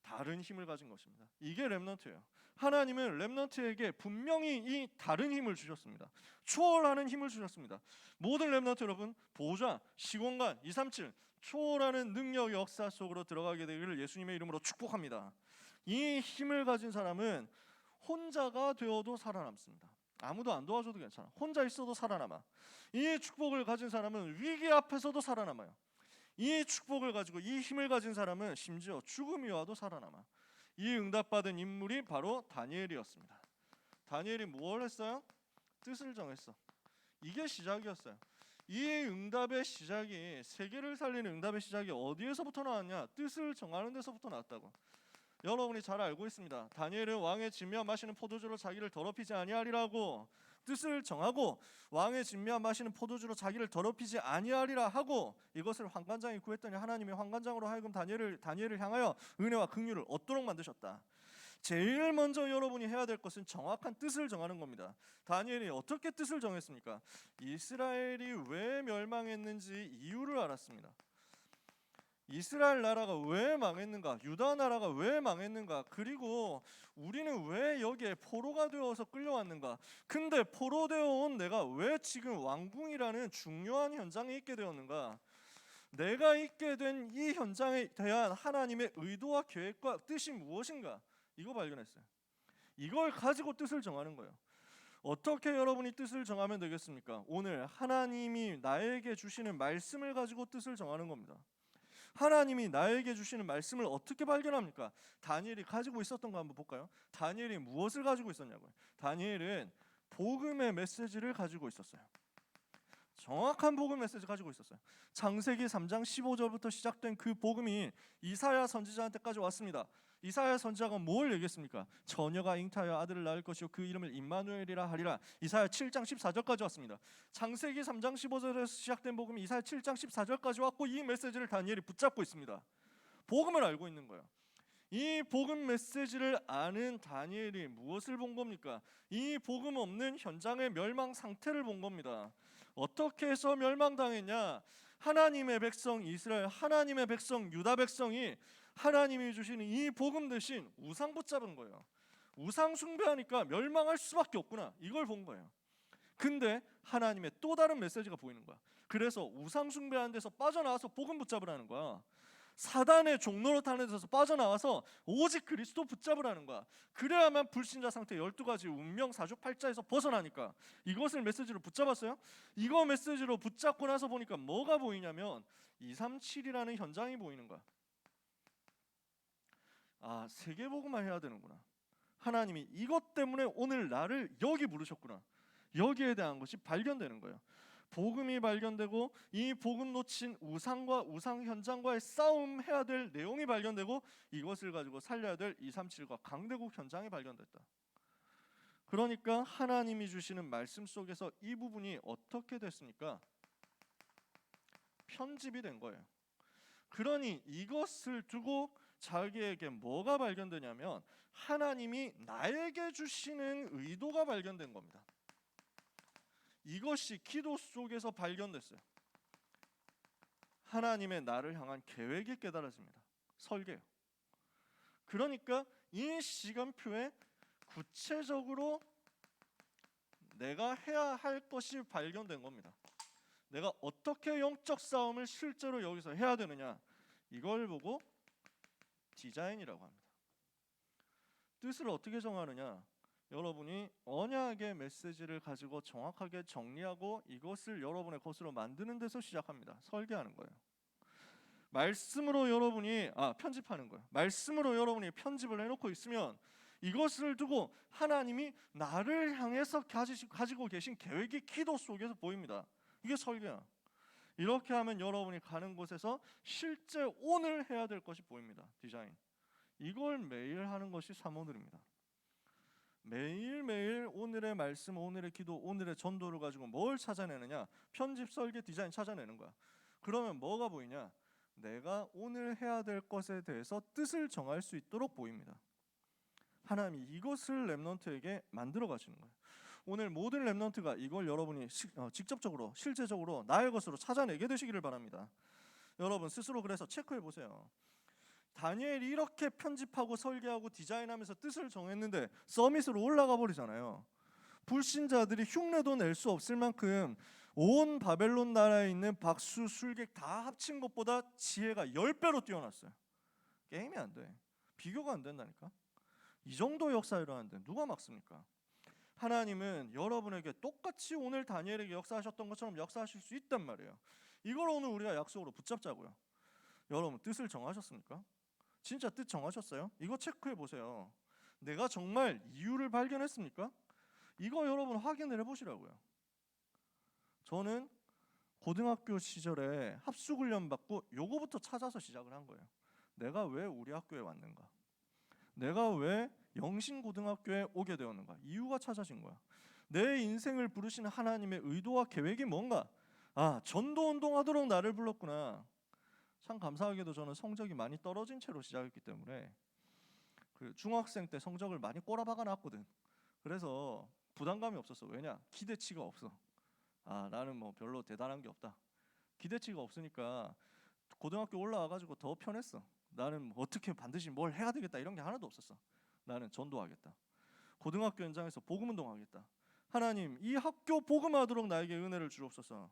다른 힘을 가진 것입니다. 이게 렘넌트예요. 하나님은 렘넌트에게 분명히 이 다른 힘을 주셨습니다. 초월하는 힘을 주셨습니다. 모든 렘넌트 여러분, 보좌, 시공간, 237 초월하는 능력 역사 속으로 들어가게 되기를 예수님의 이름으로 축복합니다. 이 힘을 가진 사람은 혼자가 되어도 살아남습니다. 아무도 안 도와줘도 괜찮아. 혼자 있어도 살아남아. 이 축복을 가진 사람은 위기 앞에서도 살아남아요. 이 축복을 가지고 이 힘을 가진 사람은 심지어 죽음이 와도 살아남아. 이 응답받은 인물이 바로 다니엘이었습니다. 다니엘이 뭘 했어요? 뜻을 정했어. 이게 시작이었어요. 이 응답의 시작이, 세계를 살리는 응답의 시작이 어디에서부터 나왔냐? 뜻을 정하는 데서부터 나왔다고. 여러분이 잘 알고 있습니다. 다니엘은 왕의 진미와 마시는 포도주로 자기를 더럽히지 아니하리라고 뜻을 정하고, 왕의 진미와 마시는 포도주로 자기를 더럽히지 아니하리라 하고, 이것을 환관장이 구했더니 하나님이 환관장으로 하여금 다니엘을 향하여 은혜와 긍휼을 얻도록 만드셨다. 제일 먼저 여러분이 해야 될 것은 정확한 뜻을 정하는 겁니다. 다니엘이 어떻게 뜻을 정했습니까? 이스라엘이 왜 멸망했는지 이유를 알았습니다. 이스라엘 나라가 왜 망했는가? 유다 나라가 왜 망했는가? 그리고 우리는 왜 여기에 포로가 되어서 끌려왔는가? 근데 포로되어 온 내가 왜 지금 왕궁이라는 중요한 현장에 있게 되었는가? 내가 있게 된 이 현장에 대한 하나님의 의도와 계획과 뜻이 무엇인가? 이거 발견했어요. 이걸 가지고 뜻을 정하는 거예요. 어떻게 여러분이 뜻을 정하면 되겠습니까? 오늘 하나님이 나에게 주시는 말씀을 가지고 뜻을 정하는 겁니다. 하나님이 나에게 주시는 말씀을 어떻게 발견합니까? 다니엘이 가지고 있었던 거 한번 볼까요? 다니엘이 무엇을 가지고 있었냐고요? 다니엘은 복음의 메시지를 가지고 있었어요. 정확한 복음 메시지 가지고 있었어요. 창세기 3장 15절부터 시작된 그 복음이 이사야 선지자한테까지 왔습니다. 이사야 선지자가 뭘 얘기했습니까? 처녀가 잉타하여 아들을 낳을 것이요 그 이름을 임마누엘이라 하리라. 이사야 7장 14절까지 왔습니다. 창세기 3장 15절에서 시작된 복음이 이사야 7장 14절까지 왔고, 이 메시지를 다니엘이 붙잡고 있습니다. 복음을 알고 있는 거예요. 이 복음 메시지를 아는 다니엘이 무엇을 본 겁니까? 이 복음 없는 현장의 멸망 상태를 본 겁니다. 어떻게 해서 멸망당했냐? 하나님의 백성 이스라엘, 하나님의 백성 유다 백성이 하나님이 주시는 이 복음 대신 우상 붙잡은 거예요. 우상 숭배하니까 멸망할 수밖에 없구나, 이걸 본 거예요. 근데 하나님의 또 다른 메시지가 보이는 거야. 그래서 우상 숭배하는 데서 빠져나와서 복음 붙잡으라는 거야. 사단의 종로로 타는 데서 빠져나와서 오직 그리스도 붙잡으라는 거야. 그래야만 불신자 상태 12가지 운명 사주팔자에서 벗어나니까. 이것을 메시지로 붙잡았어요. 이거 메시지로 붙잡고 나서 보니까 뭐가 보이냐면 237이라는 현장이 보이는 거야. 아, 세계복음만 해야 되는구나. 하나님이 이것 때문에 오늘 나를 여기 부르셨구나. 여기에 대한 것이 발견되는 거예요. 복음이 발견되고, 이 복음 놓친 우상과 우상 현장과의 싸움 해야 될 내용이 발견되고, 이것을 가지고 살려야 될 237과 강대국 현장이 발견됐다. 그러니까 하나님이 주시는 말씀 속에서 이 부분이 어떻게 됐습니까? 편집이 된 거예요. 그러니 이것을 두고 자기에게 뭐가 발견되냐면 하나님이 나에게 주시는 의도가 발견된 겁니다. 이것이 기도 속에서 발견됐어요. 하나님의 나를 향한 계획이 깨달아집니다. 설계요. 그러니까 이 시간표에 구체적으로 내가 해야 할 것이 발견된 겁니다. 내가 어떻게 영적 싸움을 실제로 여기서 해야 되느냐, 이걸 보고 디자인이라고 합니다. 뜻을 어떻게 정하느냐, 여러분이 언약의 메시지를 가지고 정확하게 정리하고 이것을 여러분의 것으로 만드는 데서 시작합니다. 설계하는 거예요. 말씀으로 여러분이 편집하는 거예요. 말씀으로 여러분이 편집을 해놓고 있으면 이것을 두고 하나님이 나를 향해서 가지고 계신 계획이 기도 속에서 보입니다. 이게 설계야. 이렇게 하면 여러분이 가는 곳에서 실제 오늘 해야 될 것이 보입니다. 디자인. 이걸 매일 하는 것이 사모들입니다. 매일매일 오늘의 말씀, 오늘의 기도, 오늘의 전도를 가지고 뭘 찾아내느냐? 편집, 설계, 디자인 찾아내는 거야. 그러면 뭐가 보이냐? 내가 오늘 해야 될 것에 대해서 뜻을 정할 수 있도록 보입니다. 하나님이 이것을 렘넌트에게 만들어 가시는 거예요. 오늘 모든 렘넌트가 이걸 여러분이 직접적으로, 실제적으로 나의 것으로 찾아내게 되시기를 바랍니다. 여러분 스스로 그래서 체크해 보세요. 다니엘이 이렇게 편집하고 설계하고 디자인하면서 뜻을 정했는데 서밋으로 올라가 버리잖아요. 불신자들이 흉내도 낼 수 없을 만큼 온 바벨론 나라에 있는 박수, 술객 다 합친 것보다 지혜가 10배로 뛰어났어요. 게임이 안 돼. 비교가 안 된다니까. 이 정도 역사 일어나는데 누가 막습니까? 하나님은 여러분에게 똑같이 오늘 다니엘에게 역사하셨던 것처럼 역사하실 수 있단 말이에요. 이걸 오늘 우리가 약속으로 붙잡자고요. 여러분 뜻을 정하셨습니까? 진짜 뜻 정하셨어요? 이거 체크해 보세요. 내가 정말 이유를 발견했습니까? 이거 여러분 확인을 해보시라고요. 저는 고등학교 시절에 합숙훈련 받고 요거부터 찾아서 시작을 한 거예요. 내가 왜 우리 학교에 왔는가? 내가 왜 영신고등학교에 오게 되었는가? 이유가 찾아진 거야. 내 인생을 부르시는 하나님의 의도와 계획이 뭔가? 아, 전도운동하도록 나를 불렀구나. 참 감사하게도 저는 성적이 많이 떨어진 채로 시작했기 때문에 그 중학생 때 성적을 많이 꼬라박아 놨거든. 그래서 부담감이 없었어. 왜냐? 기대치가 없어. 아, 나는 뭐 별로 대단한 게 없다. 기대치가 없으니까 고등학교 올라와가지고 더 편했어. 나는 어떻게 반드시 뭘 해야 되겠다 이런 게 하나도 없었어. 나는 전도하겠다. 고등학교 현장에서 복음운동하겠다. 하나님, 이 학교 복음하도록 나에게 은혜를 주옵소서.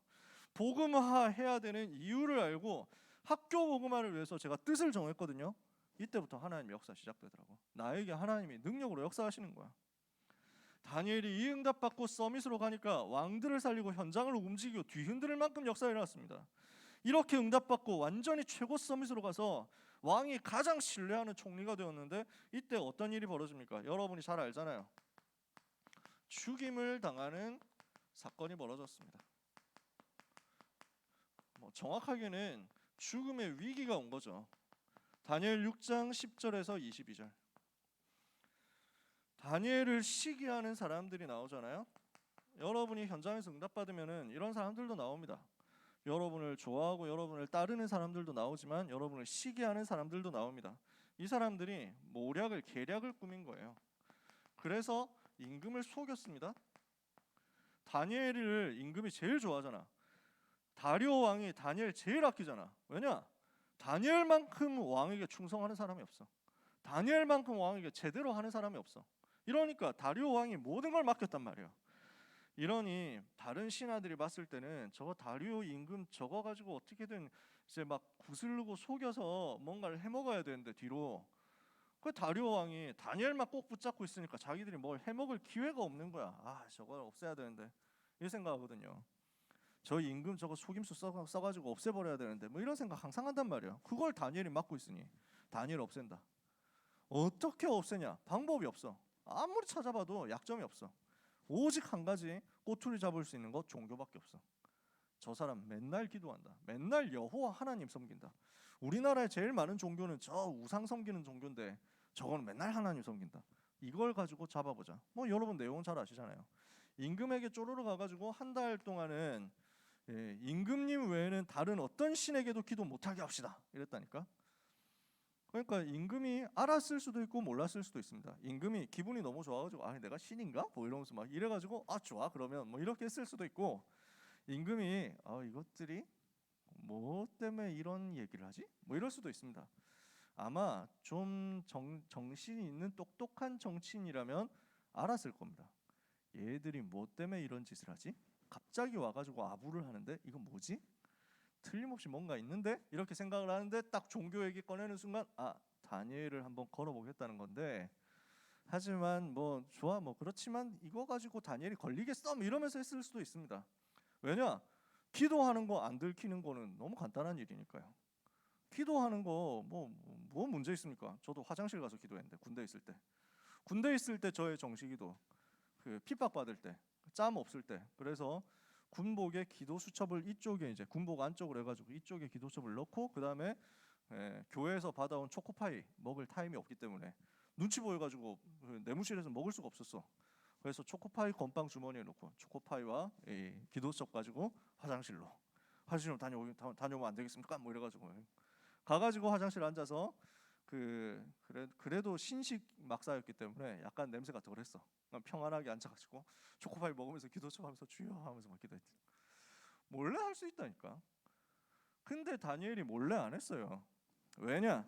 복음화해야 되는 이유를 알고 학교 복음화를 위해서 제가 뜻을 정했거든요. 이때부터 하나님의 역사 시작되더라고. 나에게 하나님이 능력으로 역사하시는 거야. 다니엘이 이 응답 받고 서밋으로 가니까 왕들을 살리고 현장을 움직이고 뒤흔들 만큼 역사가 일어났습니다. 이렇게 응답 받고 완전히 최고 서밋으로 가서 왕이 가장 신뢰하는 총리가 되었는데 이때 어떤 일이 벌어집니까? 여러분이 잘 알잖아요. 죽임을 당하는 사건이 벌어졌습니다. 정확하게는 죽음의 위기가 온 거죠. 다니엘 6장 10절에서 22절. 다니엘을 시기하는 사람들이 나오잖아요. 여러분이 현장에서 응답받으면은 이런 사람들도 나옵니다. 여러분을 좋아하고 여러분을 따르는 사람들도 나오지만 여러분을 시기하는 사람들도 나옵니다. 이 사람들이 모략을 계략을 꾸민 거예요. 그래서 임금을 속였습니다. 다니엘을 임금이 제일 좋아하잖아. 다리오 왕이 다니엘 제일 아끼잖아. 왜냐? 다니엘만큼 왕에게 충성하는 사람이 없어. 다니엘만큼 왕에게 제대로 하는 사람이 없어. 이러니까 다리오 왕이 모든 걸 맡겼단 말이야. 이러니 다른 신하들이 봤을 때는 저거 다리오 임금 저거 가지고 어떻게든 이제 막 구슬르고 속여서 뭔가를 해먹어야 되는데 뒤로 그 다리오 왕이 다니엘만 꼭 붙잡고 있으니까 자기들이 뭘 해먹을 기회가 없는 거야. 아, 저걸 없애야 되는데 이 생각하거든요. 저 임금 저거 속임수 써가지고 없애버려야 되는데 뭐 이런 생각 항상 한단 말이야. 그걸 다니엘이 맡고 있으니 다니엘 없앤다. 어떻게 없애냐? 방법이 없어. 아무리 찾아봐도 약점이 없어. 오직 한 가지 꼬투리 잡을 수 있는 것 종교밖에 없어. 저 사람 맨날 기도한다. 맨날 여호와 하나님 섬긴다. 우리나라에 제일 많은 종교는 저 우상 섬기는 종교인데 저거는 맨날 하나님 섬긴다. 이걸 가지고 잡아보자. 뭐 여러분 내용 잘 아시잖아요. 임금에게 쪼르르 가가지고 한 달 동안은 임금님 외에는 다른 어떤 신에게도 기도 못하게 합시다. 이랬다니까. 그러니까 임금이 알았을 수도 있고 몰랐을 수도 있습니다. 임금이 기분이 너무 좋아가지고 아 내가 신인가? 뭐 이러면서 막 이래가지고 아 좋아 그러면 뭐 이렇게 했을 수도 있고 임금이 아 이것들이 뭐 때문에 이런 얘기를 하지? 뭐 이럴 수도 있습니다. 아마 좀 정신이 있는 똑똑한 정치인이라면 알았을 겁니다. 얘들이 뭐 때문에 이런 짓을 하지? 갑자기 와가지고 아부를 하는데 이거 뭐지? 틀림없이 뭔가 있는데? 이렇게 생각을 하는데 딱 종교 얘기 꺼내는 순간 아 다니엘을 한번 걸어보겠다는 건데 하지만 뭐 좋아 뭐 그렇지만 이거 가지고 다니엘이 걸리겠어? 뭐 이러면서 했을 수도 있습니다. 왜냐? 기도하는 거 안 들키는 거는 너무 간단한 일이니까요. 기도하는 거 뭐 문제 있습니까? 저도 화장실 가서 기도했는데 군대 있을 때 저의 정식기도 그 핍박 받을 때 짬 없을 때 그래서 군복에 기도 수첩을 이쪽에 이제 군복 안쪽으로 해가지고 이쪽에 기도 수첩을 넣고 그 다음에 교회에서 받아온 초코파이 먹을 타임이 없기 때문에 눈치 보여가지고 그 내무실에서 먹을 수가 없었어. 그래서 초코파이 건빵 주머니에 넣고 초코파이와 이 기도 수첩 가지고 화장실로 다녀오면 안 되겠습니까? 뭐 이래가지고 가가지고 화장실 앉아서 그래도 신식 막사였기 때문에 약간 냄새가 덜했어. 평안하게 앉아가지고 초코파이 먹으면서 기도처하면서 주여 하면서 막 기도했지. 몰래 할 수 있다니까. 근데 다니엘이 몰래 안 했어요. 왜냐?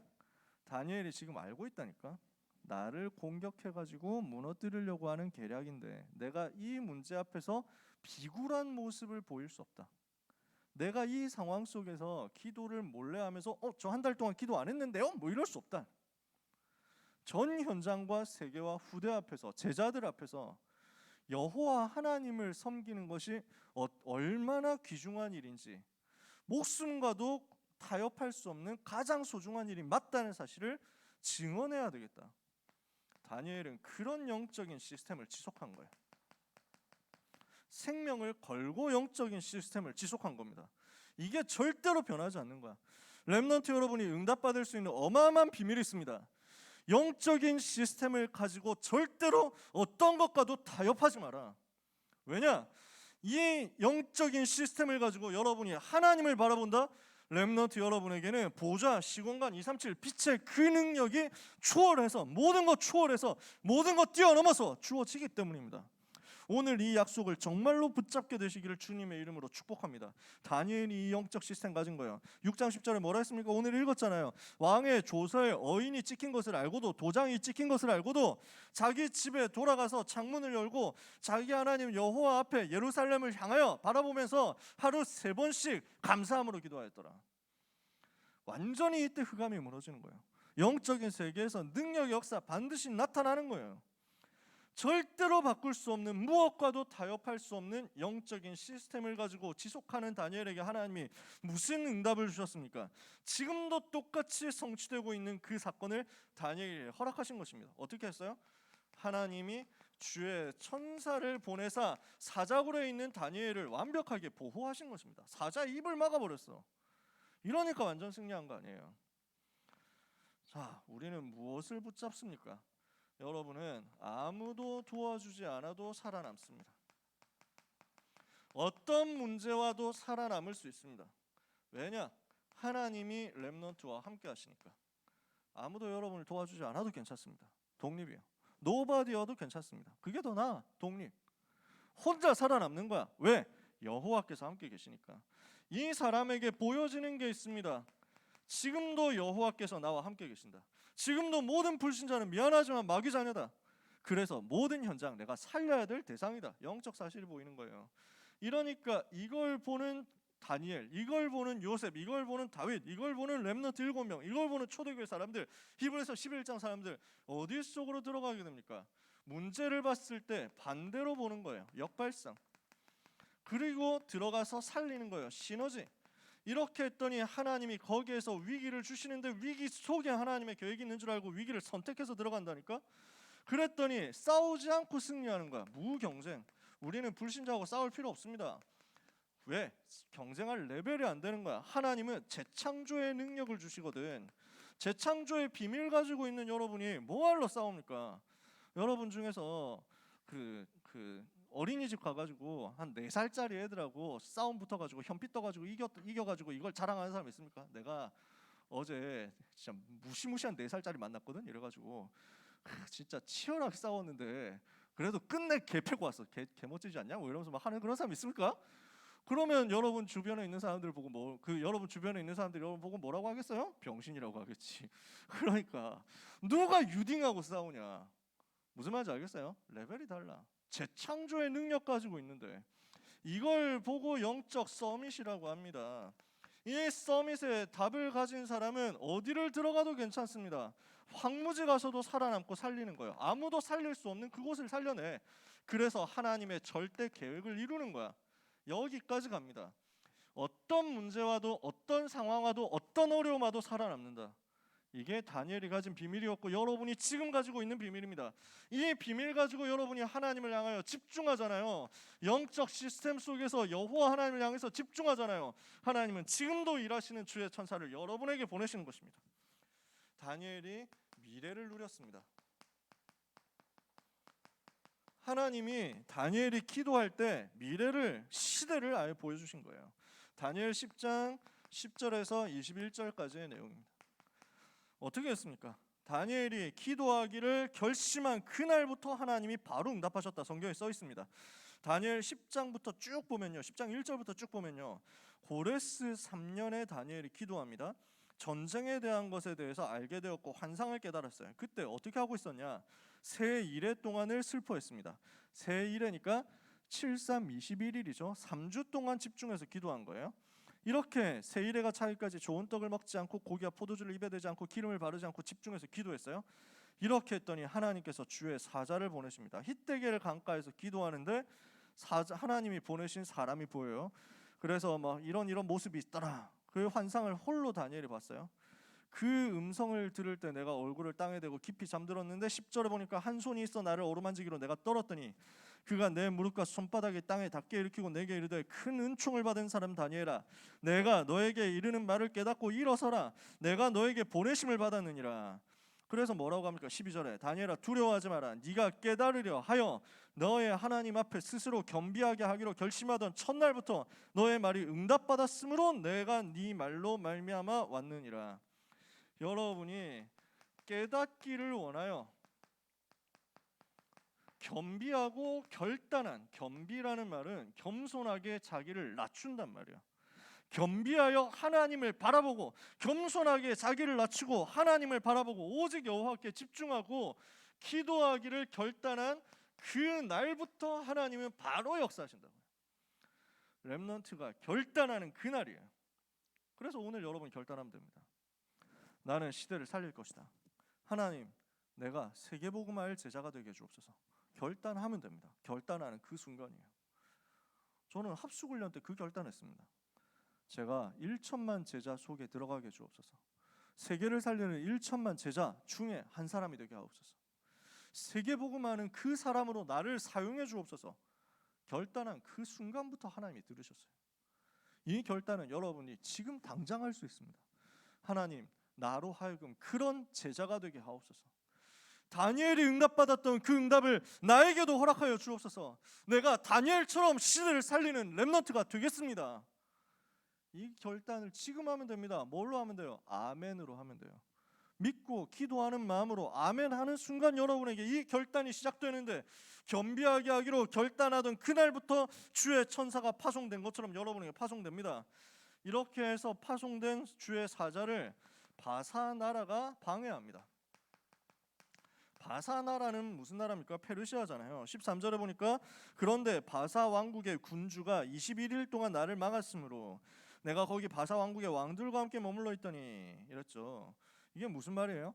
다니엘이 지금 알고 있다니까. 나를 공격해가지고 무너뜨리려고 하는 계략인데 내가 이 문제 앞에서 비굴한 모습을 보일 수 없다. 내가 이 상황 속에서 기도를 몰래 하면서 저 한 달 동안 기도 안 했는데요? 뭐 이럴 수 없다. 전 현장과 세계와 후대 앞에서 제자들 앞에서 여호와 하나님을 섬기는 것이 얼마나 귀중한 일인지 목숨과도 타협할 수 없는 가장 소중한 일이 맞다는 사실을 증언해야 되겠다. 다니엘은 그런 영적인 시스템을 지속한 거예요. 생명을 걸고 영적인 시스템을 지속한 겁니다. 이게 절대로 변하지 않는 거야. 렘넌트 여러분이 응답받을 수 있는 어마어마한 비밀이 있습니다. 영적인 시스템을 가지고 절대로 어떤 것과도 타협하지 마라. 왜냐? 이 영적인 시스템을 가지고 여러분이 하나님을 바라본다? 렘넌트 여러분에게는 보좌, 시공간 237 빛의 그 능력이 초월해서 모든 것 초월해서 모든 것 뛰어넘어서 주어지기 때문입니다. 오늘 이 약속을 정말로 붙잡게 되시기를 주님의 이름으로 축복합니다. 다니엘이 이 영적 시스템 가진 거예요. 6장 10절에 뭐라 했습니까? 오늘 읽었잖아요. 왕의 조서에 어인이 찍힌 것을 알고도, 도장이 찍힌 것을 알고도 자기 집에 돌아가서 창문을 열고 자기 하나님 여호와 앞에 예루살렘을 향하여 바라보면서 하루 3번씩 감사함으로 기도하였더라. 완전히 이때 흑암이 무너지는 거예요. 영적인 세계에서 능력의 역사 반드시 나타나는 거예요. 절대로 바꿀 수 없는, 무엇과도 타협할 수 없는 영적인 시스템을 가지고 지속하는 다니엘에게 하나님이 무슨 응답을 주셨습니까? 지금도 똑같이 성취되고 있는 그 사건을 다니엘에게 허락하신 것입니다. 어떻게 했어요? 하나님이 주의 천사를 보내사 사자굴에 있는 다니엘을 완벽하게 보호하신 것입니다. 사자 입을 막아버렸어. 이러니까 완전 승리한 거 아니에요. 자, 우리는 무엇을 붙잡습니까? 여러분은 아무도 도와주지 않아도 살아남습니다. 어떤 문제와도 살아남을 수 있습니다. 왜냐? 하나님이 렘넌트와 함께 하시니까. 아무도 여러분을 도와주지 않아도 괜찮습니다. 독립이에요. 노바디여도 괜찮습니다. 그게 더 나아. 독립. 혼자 살아남는 거야. 왜? 여호와께서 함께 계시니까. 이 사람에게 보여지는 게 있습니다. 지금도 여호와께서 나와 함께 계신다. 지금도 모든 불신자는 미안하지만 마귀 자녀다. 그래서 모든 현장 내가 살려야 될 대상이다. 영적 사실이 보이는 거예요. 이러니까 이걸 보는 다니엘, 이걸 보는 요셉, 이걸 보는 다윗, 이걸 보는 렘넌트 7명, 이걸 보는 초대교회 사람들, 히브리서 11장 사람들 어디 속으로 들어가게 됩니까? 문제를 봤을 때 반대로 보는 거예요. 역발상. 그리고 들어가서 살리는 거예요. 시너지. 이렇게 했더니 하나님이 거기에서 위기를 주시는데 위기 속에 하나님의 계획이 있는 줄 알고 위기를 선택해서 들어간다니까. 그랬더니 싸우지 않고 승리하는 거야. 무경쟁. 우리는 불신자하고 싸울 필요 없습니다. 왜? 경쟁할 레벨이 안 되는 거야. 하나님은 재창조의 능력을 주시거든. 재창조의 비밀 가지고 있는 여러분이 뭐하러 싸웁니까? 여러분 중에서 어린이집 가가지고 한 4살짜리 애들하고 싸움 붙어가지고 현피 떠가지고 이겨가지고 이걸 자랑하는 사람 있습니까? 내가 어제 진짜 무시무시한 4살짜리 만났거든. 이래가지고 진짜 치열하게 싸웠는데 그래도 끝내 개 패고 왔어. 개 멋지지 않냐? 뭐 이러면서 막 하는 그런 사람 있습니까? 그러면 여러분 주변에 있는 사람들 보고 여러분 주변에 있는 사람들이 여러분 보고 뭐라고 하겠어요? 병신이라고 하겠지. 그러니까 누가 유딩하고 싸우냐? 무슨 말인지 알겠어요? 레벨이 달라. 재창조의 능력 가지고 있는데 이걸 보고 영적 서밋이라고 합니다. 이 서밋의 답을 가진 사람은 어디를 들어가도 괜찮습니다. 황무지 가서도 살아남고 살리는 거예요. 아무도 살릴 수 없는 그곳을 살려내. 그래서 하나님의 절대 계획을 이루는 거야. 여기까지 갑니다. 어떤 문제와도 어떤 상황와도 어떤 어려움 와도 살아남는다. 이게 다니엘이 가진 비밀이었고 여러분이 지금 가지고 있는 비밀입니다. 이 비밀 가지고 여러분이 하나님을 향하여 집중하잖아요. 영적 시스템 속에서 여호와 하나님을 향해서 집중하잖아요. 하나님은 지금도 일하시는 주의 천사를 여러분에게 보내시는 것입니다. 다니엘이 미래를 누렸습니다. 하나님이 다니엘이 기도할 때 미래를, 시대를 아예 보여주신 거예요. 다니엘 10장 10절에서 21절까지의 내용입니다. 어떻게 했습니까? 다니엘이 기도하기를 결심한 그날부터 하나님이 바로 응답하셨다. 성경에 써 있습니다. 다니엘 10장부터 쭉 보면요. 10장 1절부터 쭉 보면요. 고레스 3년에 다니엘이 기도합니다. 전쟁에 대한 것에 대해서 알게 되었고 환상을 깨달았어요. 그때 어떻게 하고 있었냐? 새 일해 동안을 슬퍼했습니다. 새 일해니까 7, 3, 21일이죠. 3주 동안 집중해서 기도한 거예요. 이렇게 세일해가 차기까지 좋은 떡을 먹지 않고 고기와 포도주를 입에 대지 않고 기름을 바르지 않고 집중해서 기도했어요. 이렇게 했더니 하나님께서 주의 사자를 보내십니다. 히데겔 강가에서 기도하는데 하나님이 보내신 사람이 보여요. 그래서 이런 모습이 있더라. 그 환상을 홀로 다니엘이 봤어요. 그 음성을 들을 때 내가 얼굴을 땅에 대고 깊이 잠들었는데 10절에 보니까 한 손이 있어 나를 어루만지기로 내가 떨었더니 그가 내 무릎과 손바닥이 땅에 닿게 일으키고 내게 이르되 큰 은총을 받은 사람 다니엘아, 내가 너에게 이르는 말을 깨닫고 일어서라. 내가 너에게 보내심을 받았느니라. 그래서 뭐라고 합니까? 12절에 다니엘아 두려워하지 마라. 네가 깨달으려 하여 너의 하나님 앞에 스스로 겸비하게 하기로 결심하던 첫날부터 너의 말이 응답받았으므로 내가 네 말로 말미암아 왔느니라. 여러분이 깨닫기를 원하여 겸비하고 결단한, 겸비라는 말은 겸손하게 자기를 낮춘단 말이야. 겸비하여 하나님을 바라보고 겸손하게 자기를 낮추고 하나님을 바라보고 오직 여호와께 집중하고 기도하기를 결단한 그 날부터 하나님은 바로 역사하신다고요. 렘넌트가 결단하는 그 날이에요. 그래서 오늘 여러분 결단하면 됩니다. 나는 시대를 살릴 것이다. 하나님, 내가 세계복음화의 제자가 되게 해주옵소서. 결단하면 됩니다. 결단하는 그 순간이에요. 저는 합숙훈련 때 그 결단했습니다. 제가 1천만 제자 속에 들어가게 해주옵소서. 세계를 살리는 1천만 제자 중에 한 사람이 되게 하옵소서. 세계복음화는 그 사람으로 나를 사용해 주옵소서. 결단한 그 순간부터 하나님이 들으셨어요. 이 결단은 여러분이 지금 당장 할 수 있습니다. 하나님, 나로 하여금 그런 제자가 되게 하옵소서. 다니엘이 응답받았던 그 응답을 나에게도 허락하여 주옵소서. 내가 다니엘처럼 시대를 살리는 렘넌트가 되겠습니다. 이 결단을 지금 하면 됩니다. 뭘로 하면 돼요? 아멘으로 하면 돼요. 믿고 기도하는 마음으로 아멘 하는 순간 여러분에게 이 결단이 시작되는데, 겸비하게 하기로 결단하던 그날부터 주의 천사가 파송된 것처럼 여러분에게 파송됩니다. 이렇게 해서 파송된 주의 사자를 바사 나라가 방해합니다. 바사 나라는 무슨 나라입니까? 페르시아잖아요. 13절에 보니까 그런데 바사 왕국의 군주가 21일 동안 나를 막았으므로 내가 거기 바사 왕국의 왕들과 함께 머물러 있더니, 이랬죠. 이게 무슨 말이에요?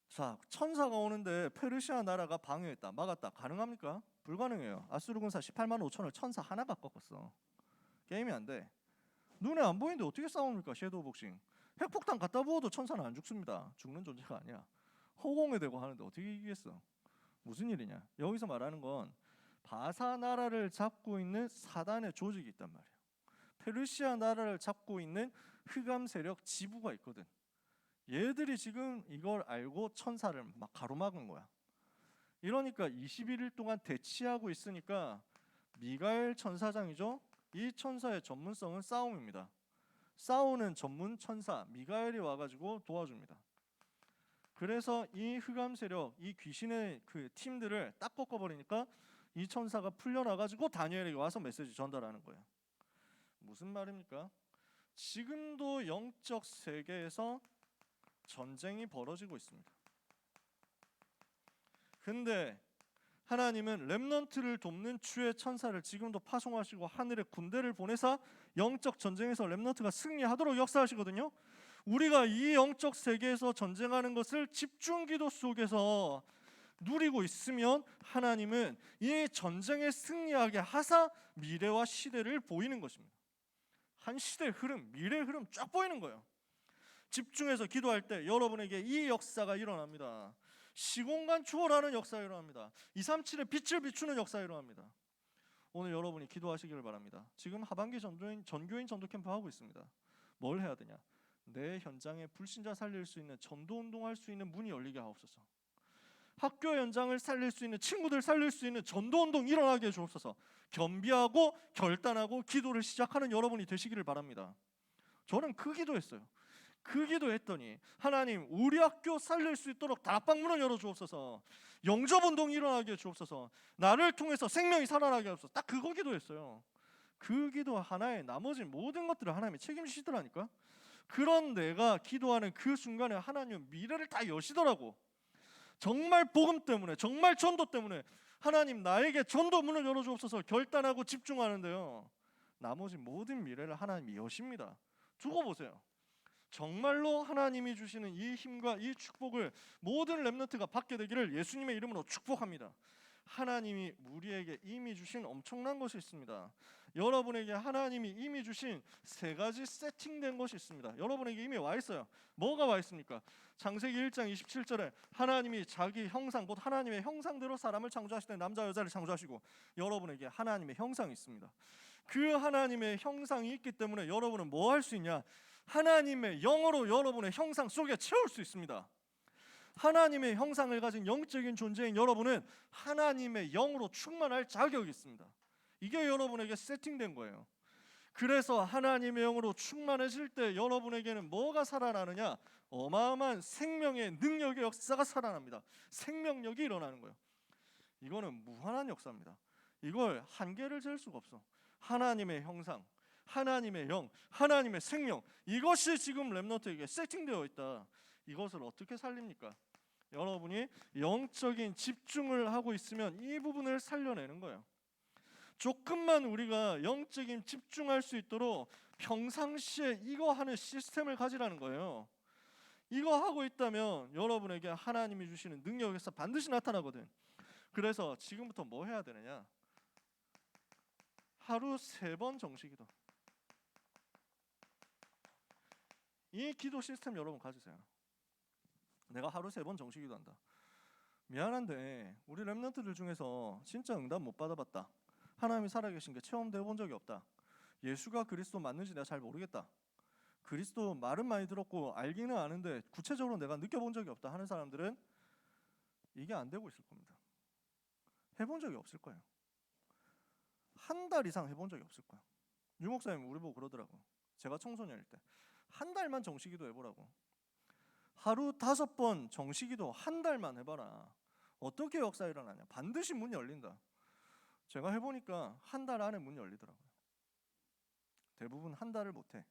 자, 천사가 오는데 페르시아 나라가 방해했다, 막았다. 가능합니까? 불가능해요. 아수르 군사 18만 5천을 천사 하나가 꺾었어. 게임이 안 돼. 눈에 안 보이는데 어떻게 싸웁니까? 섀도우 복싱. 핵폭탄 갖다 부어도 천사는 안 죽습니다. 죽는 존재가 아니야. 허공에 대고 하는데 어떻게 이기겠어? 무슨 일이냐? 여기서 말하는 건 바사 나라를 잡고 있는 사단의 조직이 있단 말이에요. 페르시아 나라를 잡고 있는 흑암 세력 지부가 있거든. 얘들이 지금 이걸 알고 천사를 막 가로막은 거야. 이러니까 21일 동안 대치하고 있으니까 미가엘 천사장이죠. 이 천사의 전문성은 싸움입니다. 싸우는 전문 천사 미가엘이 와가지고 도와줍니다. 그래서 이 흑암 세력, 이 귀신의 그 팀들을 딱 꺾어버리니까 이 천사가 풀려나가지고 다니엘에게 와서 메시지 전달하는 거예요. 무슨 말입니까? 지금도 영적 세계에서 전쟁이 벌어지고 있습니다. 근데 하나님은 렘넌트를 돕는 주의 천사를 지금도 파송하시고 하늘의 군대를 보내사 영적 전쟁에서 렘넌트가 승리하도록 역사하시거든요. 우리가 이 영적 세계에서 전쟁하는 것을 집중기도 속에서 누리고 있으면 하나님은 이 전쟁에 승리하게 하사 미래와 시대를 보이는 것입니다. 한 시대의 흐름, 미래의 흐름 쫙 보이는 거예요. 집중해서 기도할 때 여러분에게 이 역사가 일어납니다. 시공간 초월하는 역사가 일어납니다. 237의 빛을 비추는 역사가 일어납니다. 오늘 여러분이 기도하시기를 바랍니다. 지금 하반기 전교인 전도 캠프 하고 있습니다. 뭘 해야 되냐? 내 현장에 불신자 살릴 수 있는 전도운동할 수 있는 문이 열리게 하옵소서. 학교 현장을 살릴 수 있는, 친구들 살릴 수 있는 전도운동 일어나게 해주옵소서. 겸비하고 결단하고 기도를 시작하는 여러분이 되시기를 바랍니다. 저는 그 기도했어요. 그 기도했더니 하나님, 우리 학교 살릴 수 있도록 다락방 문을 열어주옵소서. 영접운동이 일어나게 해주옵소서. 나를 통해서 생명이 살아나게 하옵소서. 딱 그거 기도했어요. 그 기도 하나에 나머지 모든 것들을 하나님이 책임지시더라니까. 그런 내가 기도하는 그 순간에 하나님은 미래를 다 여시더라고. 정말 복음 때문에, 정말 전도 때문에 하나님 나에게 전도 문을 열어주옵소서 결단하고 집중하는데요, 나머지 모든 미래를 하나님이 여십니다. 두고 보세요. 정말로 하나님이 주시는 이 힘과 이 축복을 모든 렘넌트가 받게 되기를 예수님의 이름으로 축복합니다. 하나님이 우리에게 이미 주신 엄청난 것이 있습니다. 여러분에게 하나님이 이미 주신 세 가지 세팅된 것이 있습니다. 여러분에게 이미 와 있어요. 뭐가 와 있습니까? 창세기 1장 27절에 하나님이 자기 형상, 곧 하나님의 형상대로 사람을 창조하실 때 남자 여자를 창조하시고 여러분에게 하나님의 형상이 있습니다. 그 하나님의 형상이 있기 때문에 여러분은 뭐 할 수 있냐? 하나님의 영으로 여러분의 형상 속에 채울 수 있습니다. 하나님의 형상을 가진 영적인 존재인 여러분은 하나님의 영으로 충만할 자격이 있습니다. 이게 여러분에게 세팅된 거예요. 그래서 하나님의 영으로 충만해질 때 여러분에게는 뭐가 살아나느냐? 어마어마한 생명의 능력의 역사가 살아납니다. 생명력이 일어나는 거예요. 이거는 무한한 역사입니다. 이걸 한계를 잴 수가 없어. 하나님의 형상, 하나님의 영, 하나님의 생명, 이것이 지금 렘넌트에게 세팅되어 있다. 이것을 어떻게 살립니까? 여러분이 영적인 집중을 하고 있으면 이 부분을 살려내는 거예요. 조금만 우리가 영적인 집중할 수 있도록 평상시에 이거 하는 시스템을 가지라는 거예요. 이거 하고 있다면 여러분에게 하나님이 주시는 능력에서 반드시 나타나거든. 그래서 지금부터 뭐 해야 되느냐? 하루 3번 정식기도. 이 기도 시스템 여러분 가지세요. 내가 하루 3번 정식기도 한다. 미안한데 우리 렘넌트들 중에서 진짜 응답 못 받아봤다. 하나님이 살아계신 게 체험되어 본 적이 없다. 예수가 그리스도 맞는지 내가 잘 모르겠다. 그리스도 말은 많이 들었고 알기는 아는데 구체적으로 내가 느껴본 적이 없다 하는 사람들은 이게 안 되고 있을 겁니다. 해본 적이 없을 거예요. 한 달 이상 해본 적이 없을 거예요. 유 목사님 우리 보고 그러더라고. 제가 청소년일 때 한 달만 정식기도 해보라고. 하루 5번 정식기도 한 달만 해봐라. 어떻게 역사 일어나냐? 반드시 문이 열린다. 제가 해보니까 한 달 안에 문이 열리더라고요. 대부분 한 달을 못해.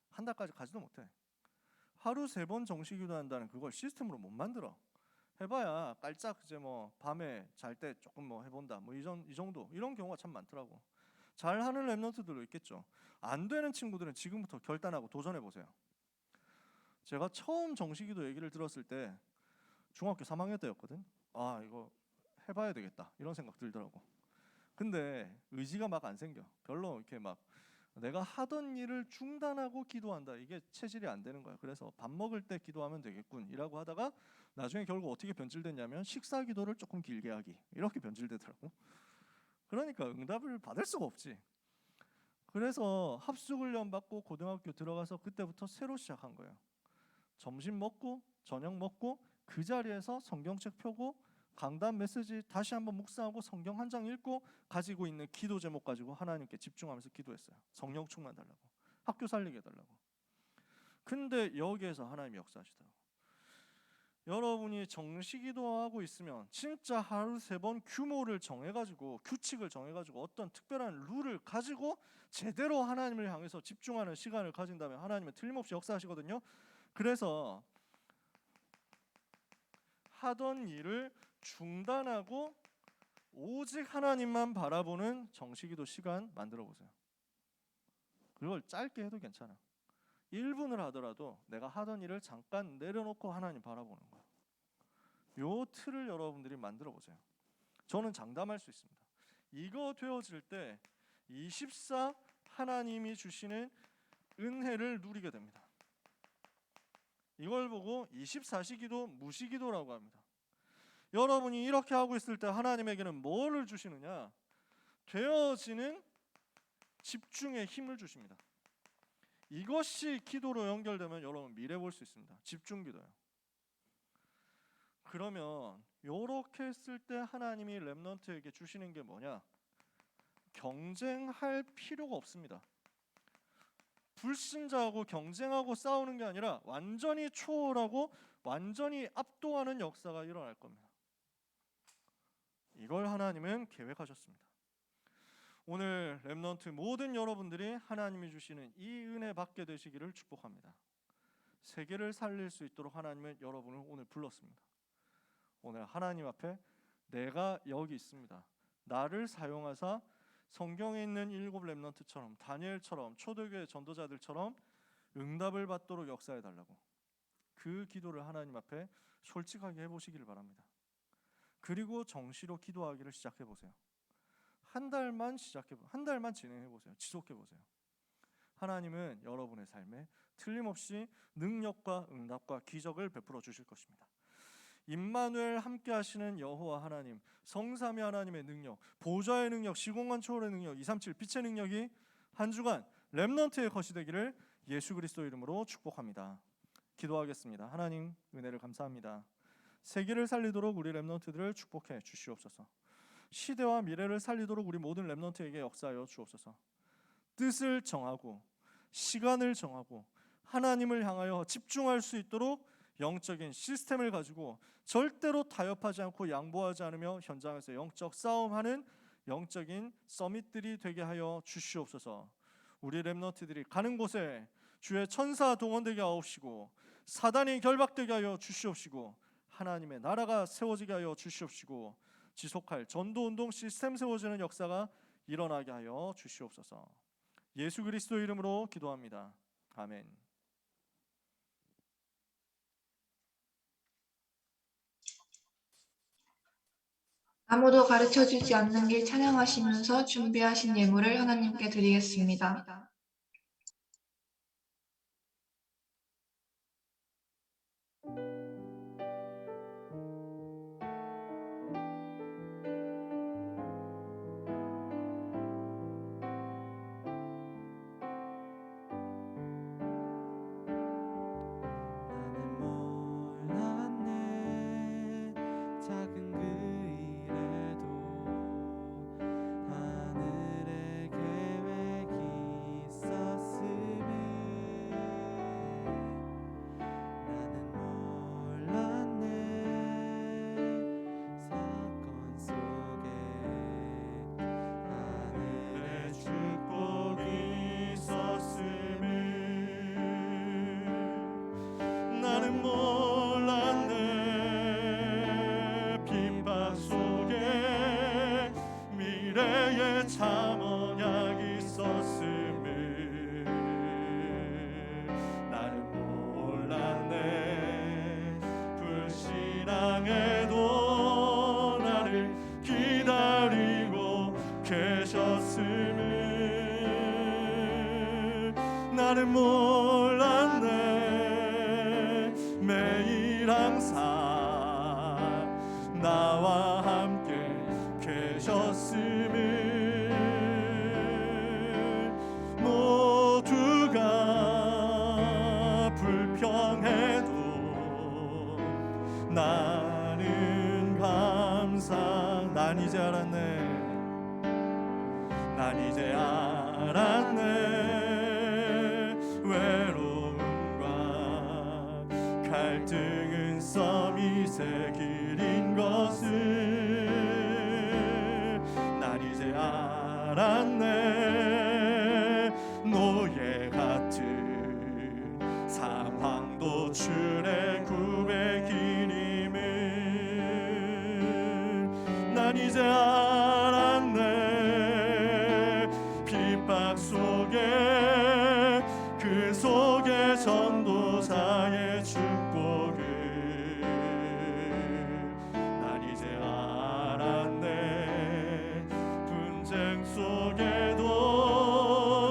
한 달까지 가지도 못해. 하루 3번 정식기도 한다는 그걸 시스템으로 못 만들어. 해봐야 깔짝 이제 뭐 밤에 잘 때 조금 뭐 해본다. 뭐 이 정도 이런 경우가 참 많더라고. 잘하는 렘넌트들도 있겠죠. 안 되는 친구들은 지금부터 결단하고 도전해 보세요. 제가 처음 정식기도 얘기를 들었을 때 중학교 3학년 때였거든. 아 이거 해봐야 되겠다 이런 생각 들더라고. 근데 의지가 막 안 생겨. 별로 이렇게 막 내가 하던 일을 중단하고 기도한다. 이게 체질이 안 되는 거야. 그래서 밥 먹을 때 기도하면 되겠군 이라고 하다가 나중에 결국 어떻게 변질됐냐면 식사 기도를 조금 길게 하기 이렇게 변질되더라고. 그러니까 응답을 받을 수가 없지. 그래서 합숙훈련 받고 고등학교 들어가서 그때부터 새로 시작한 거예요. 점심 먹고 저녁 먹고 그 자리에서 성경책 펴고 강단 메시지 다시 한번 묵상하고 성경 한 장 읽고 가지고 있는 기도 제목 가지고 하나님께 집중하면서 기도했어요. 성령 충만 달라고, 학교 살리게 해달라고. 근데 여기에서 하나님이 역사하시더라고요. 여러분이 정식기도하고 있으면 진짜 하루 3번 규모를 정해가지고 규칙을 정해가지고 어떤 특별한 룰을 가지고 제대로 하나님을 향해서 집중하는 시간을 가진다면 하나님은 틀림없이 역사하시거든요. 그래서 하던 일을 중단하고 오직 하나님만 바라보는 정식기도 시간 만들어 보세요. 그걸 짧게 해도 괜찮아. 1분을 하더라도 내가 하던 일을 잠깐 내려놓고 하나님 바라보는 거야. 요 틀을 여러분들이 만들어 보세요. 저는 장담할 수 있습니다. 이거 되어질 때 24 하나님이 주시는 은혜를 누리게 됩니다. 이걸 보고 24시기도 무시기도라고 합니다. 여러분이 이렇게 하고 있을 때 하나님에게는 뭐를 주시느냐? 되어지는 집중의 힘을 주십니다. 이것이 기도로 연결되면 여러분 미래 볼 수 있습니다. 집중 기도요. 그러면 이렇게 했을 때 하나님이 렘넌트에게 주시는 게 뭐냐? 경쟁할 필요가 없습니다. 불신자하고 경쟁하고 싸우는 게 아니라 완전히 초월하고 완전히 압도하는 역사가 일어날 겁니다. 이걸 하나님은 계획하셨습니다. 오늘 렘넌트 모든 여러분들이 하나님이 주시는 이 은혜 받게 되시기를 축복합니다. 세계를 살릴 수 있도록 하나님은 여러분을 오늘 불렀습니다. 오늘 하나님 앞에 내가 여기 있습니다. 나를 사용하사 성경에 있는 7 렘넌트처럼 다니엘처럼 초대교회 전도자들처럼 응답을 받도록 역사해 달라고 그 기도를 하나님 앞에 솔직하게 해보시기를 바랍니다. 그리고 정시로 기도하기를 시작해 보세요. 한 달만 진행해 보세요. 지속해 보세요. 하나님은 여러분의 삶에 틀림없이 능력과 응답과 기적을 베풀어 주실 것입니다. 임마누엘 함께 하시는 여호와 하나님, 성삼위 하나님의 능력, 보좌의 능력, 시공간 초월의 능력, 237 빛의 능력이 한 주간 렘넌트의 것이 되기를 예수 그리스도 이름으로 축복합니다. 기도하겠습니다. 하나님, 은혜를 감사합니다. 세계를 살리도록 우리 렘넌트들을 축복해 주시옵소서. 시대와 미래를 살리도록 우리 모든 렘넌트에게 역사하여 주옵소서. 뜻을 정하고 시간을 정하고 하나님을 향하여 집중할 수 있도록 영적인 시스템을 가지고 절대로 타협하지 않고 양보하지 않으며 현장에서 영적 싸움하는 영적인 서밋들이 되게 하여 주시옵소서. 우리 렘넌트들이 가는 곳에 주의 천사 동원되게 하옵시고 사단이 결박되게 하여 주시옵시고 하나님의 나라가 세워지게 하여 주시옵시고 지속할 전도운동 시스템 세워지는 역사가 일어나게 하여 주시옵소서. 예수 그리스도 이름으로 기도합니다. 아멘. 아무도 가르쳐주지 않는 길 찬양하시면서 준비하신 예물을 하나님께 드리겠습니다. 작은 그 일에도 하늘의 계획이 있었음을 나는 몰랐네. 사건 속에 하늘의 축복이 있었음을 나는 몰랐네. 미래에 참 언약이 있었음을 나는 몰랐네. 불신앙에도 나를 기다리고 계셨음을 나는 몰랐네. 매일 항상 나와 함께 계셨음을 모두가 불평해도 나는 난 이제 알았네. 난 이제 알았네. 외로움과 갈등은 서밋의 길인 것을 난 이제 알았네. 노예 같은 상황도 주의 구백이님을 난 이제 알았네. 핍박 속에 그 속에 전도자의 축복을 난 이제 알았네. 분쟁 속에도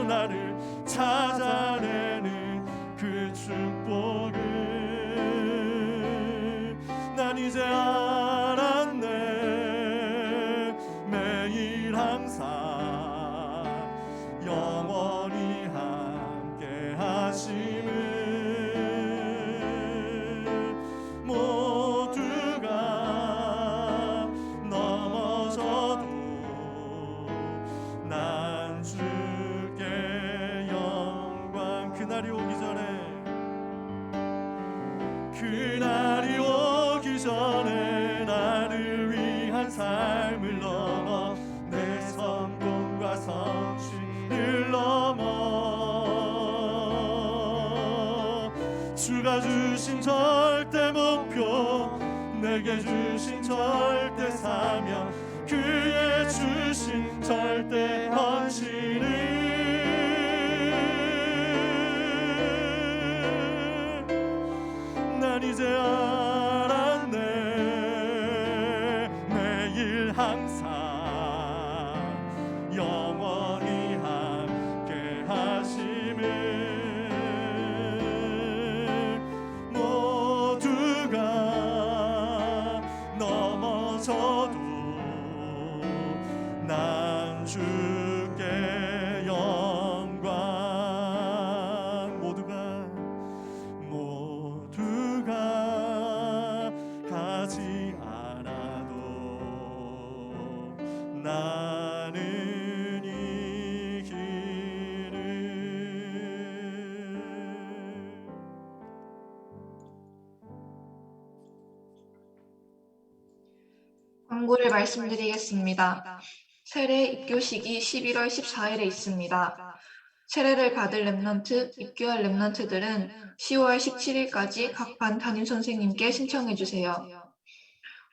나를 찾아내는 그 축복을 난 이제 알았네. 매일 항상 영원히 함께 하심을 모두가 넘어져도 난 주께 영광. 그날이 오기 전에 나를 위한 삶을 넘어 내 성공과 성취를 넘어 주가 주신 절대 목표 내게 주신 절대 사명 그의 주신 절대 헌신을 난 이제 알았네. 항상 영원히 함께 하심을 모두가 넘어져도 난 주께 영광 모두가 가지 않아도 나는 이 길을 광고를 말씀드리겠습니다. 세례 입교식이 11월 14일에 있습니다. 세례를 받을 렘넌트, 입교할 렘넌트들은 10월 17일까지 각 반 담임선생님께 신청해주세요.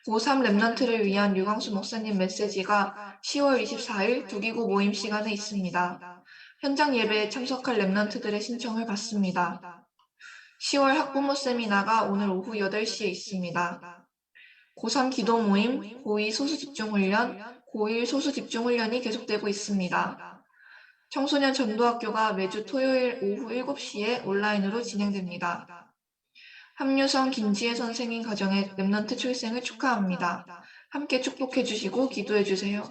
고3 렘넌트를 위한 유광수 목사님 메시지가 10월 24일 두기고 모임 시간에 있습니다. 현장 예배에 참석할 렘넌트들의 신청을 받습니다. 10월 학부모 세미나가 오늘 오후 8시에 있습니다. 고3 기도 모임, 고2 소수집중훈련, 고1 소수집중훈련이 계속되고 있습니다. 청소년 전도학교가 매주 토요일 오후 7시에 온라인으로 진행됩니다. 함유성 김지혜 선생님 가정의 렘넌트 출생을 축하합니다. 함께 축복해 주시고 기도해 주세요.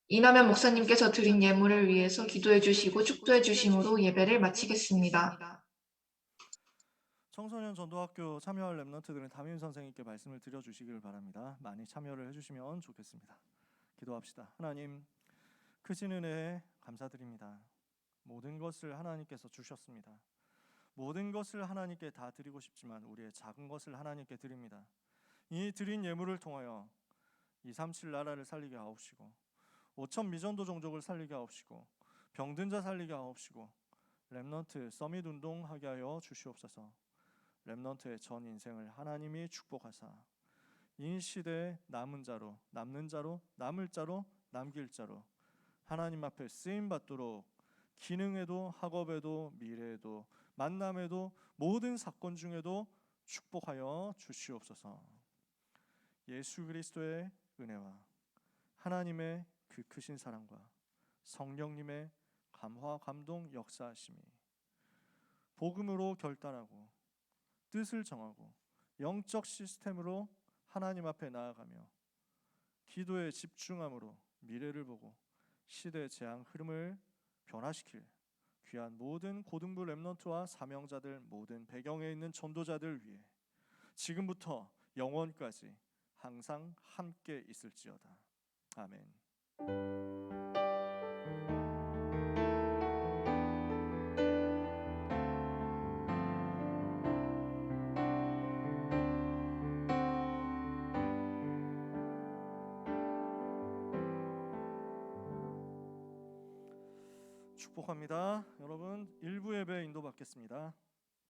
이남현 목사님께서 드린 예물을 위해서 기도해 주시고 축도해 주심으로 예배를 마치겠습니다. 청소년 전도학교 참여할 렘넌트들은 담임 선생님께 말씀을 드려주시길 바랍니다. 많이 참여를 해주시면 좋겠습니다. 기도합시다. 하나님, 크신 은혜에 감사드립니다. 모든 것을 하나님께서 주셨습니다. 모든 것을 하나님께 다 드리고 싶지만 우리의 작은 것을 하나님께 드립니다. 이 드린 예물을 통하여 237 나라를 살리게 하옵시고 5천 미전도 종족을 살리게 하옵시고 병든 자 살리게 하옵시고 렘넌트 서밋 운동하게 하여 주시옵소서. 렘넌트의 전 인생을 하나님이 축복하사 이 시대에 남은 자로, 남는 자로, 남을 자로, 남길 자로 하나님 앞에 쓰임 받도록 기능에도, 학업에도, 미래에도, 만남에도, 모든 사건 중에도 축복하여 주시옵소서. 예수 그리스도의 은혜와 하나님의 그 크신 사랑과 성령님의 감화 감동 역사하심이 복음으로 결단하고 뜻을 정하고 영적 시스템으로 하나님 앞에 나아가며 기도에 집중함으로 미래를 보고 시대의 재앙 흐름을 변화시킬 귀한 모든 고등부 렘넌트와 사명자들, 모든 배경에 있는 전도자들 위해 지금부터 영원까지 항상 함께 있을지어다. 아멘. 축복합니다. 여러분, 일부 예배 인도받겠습니다.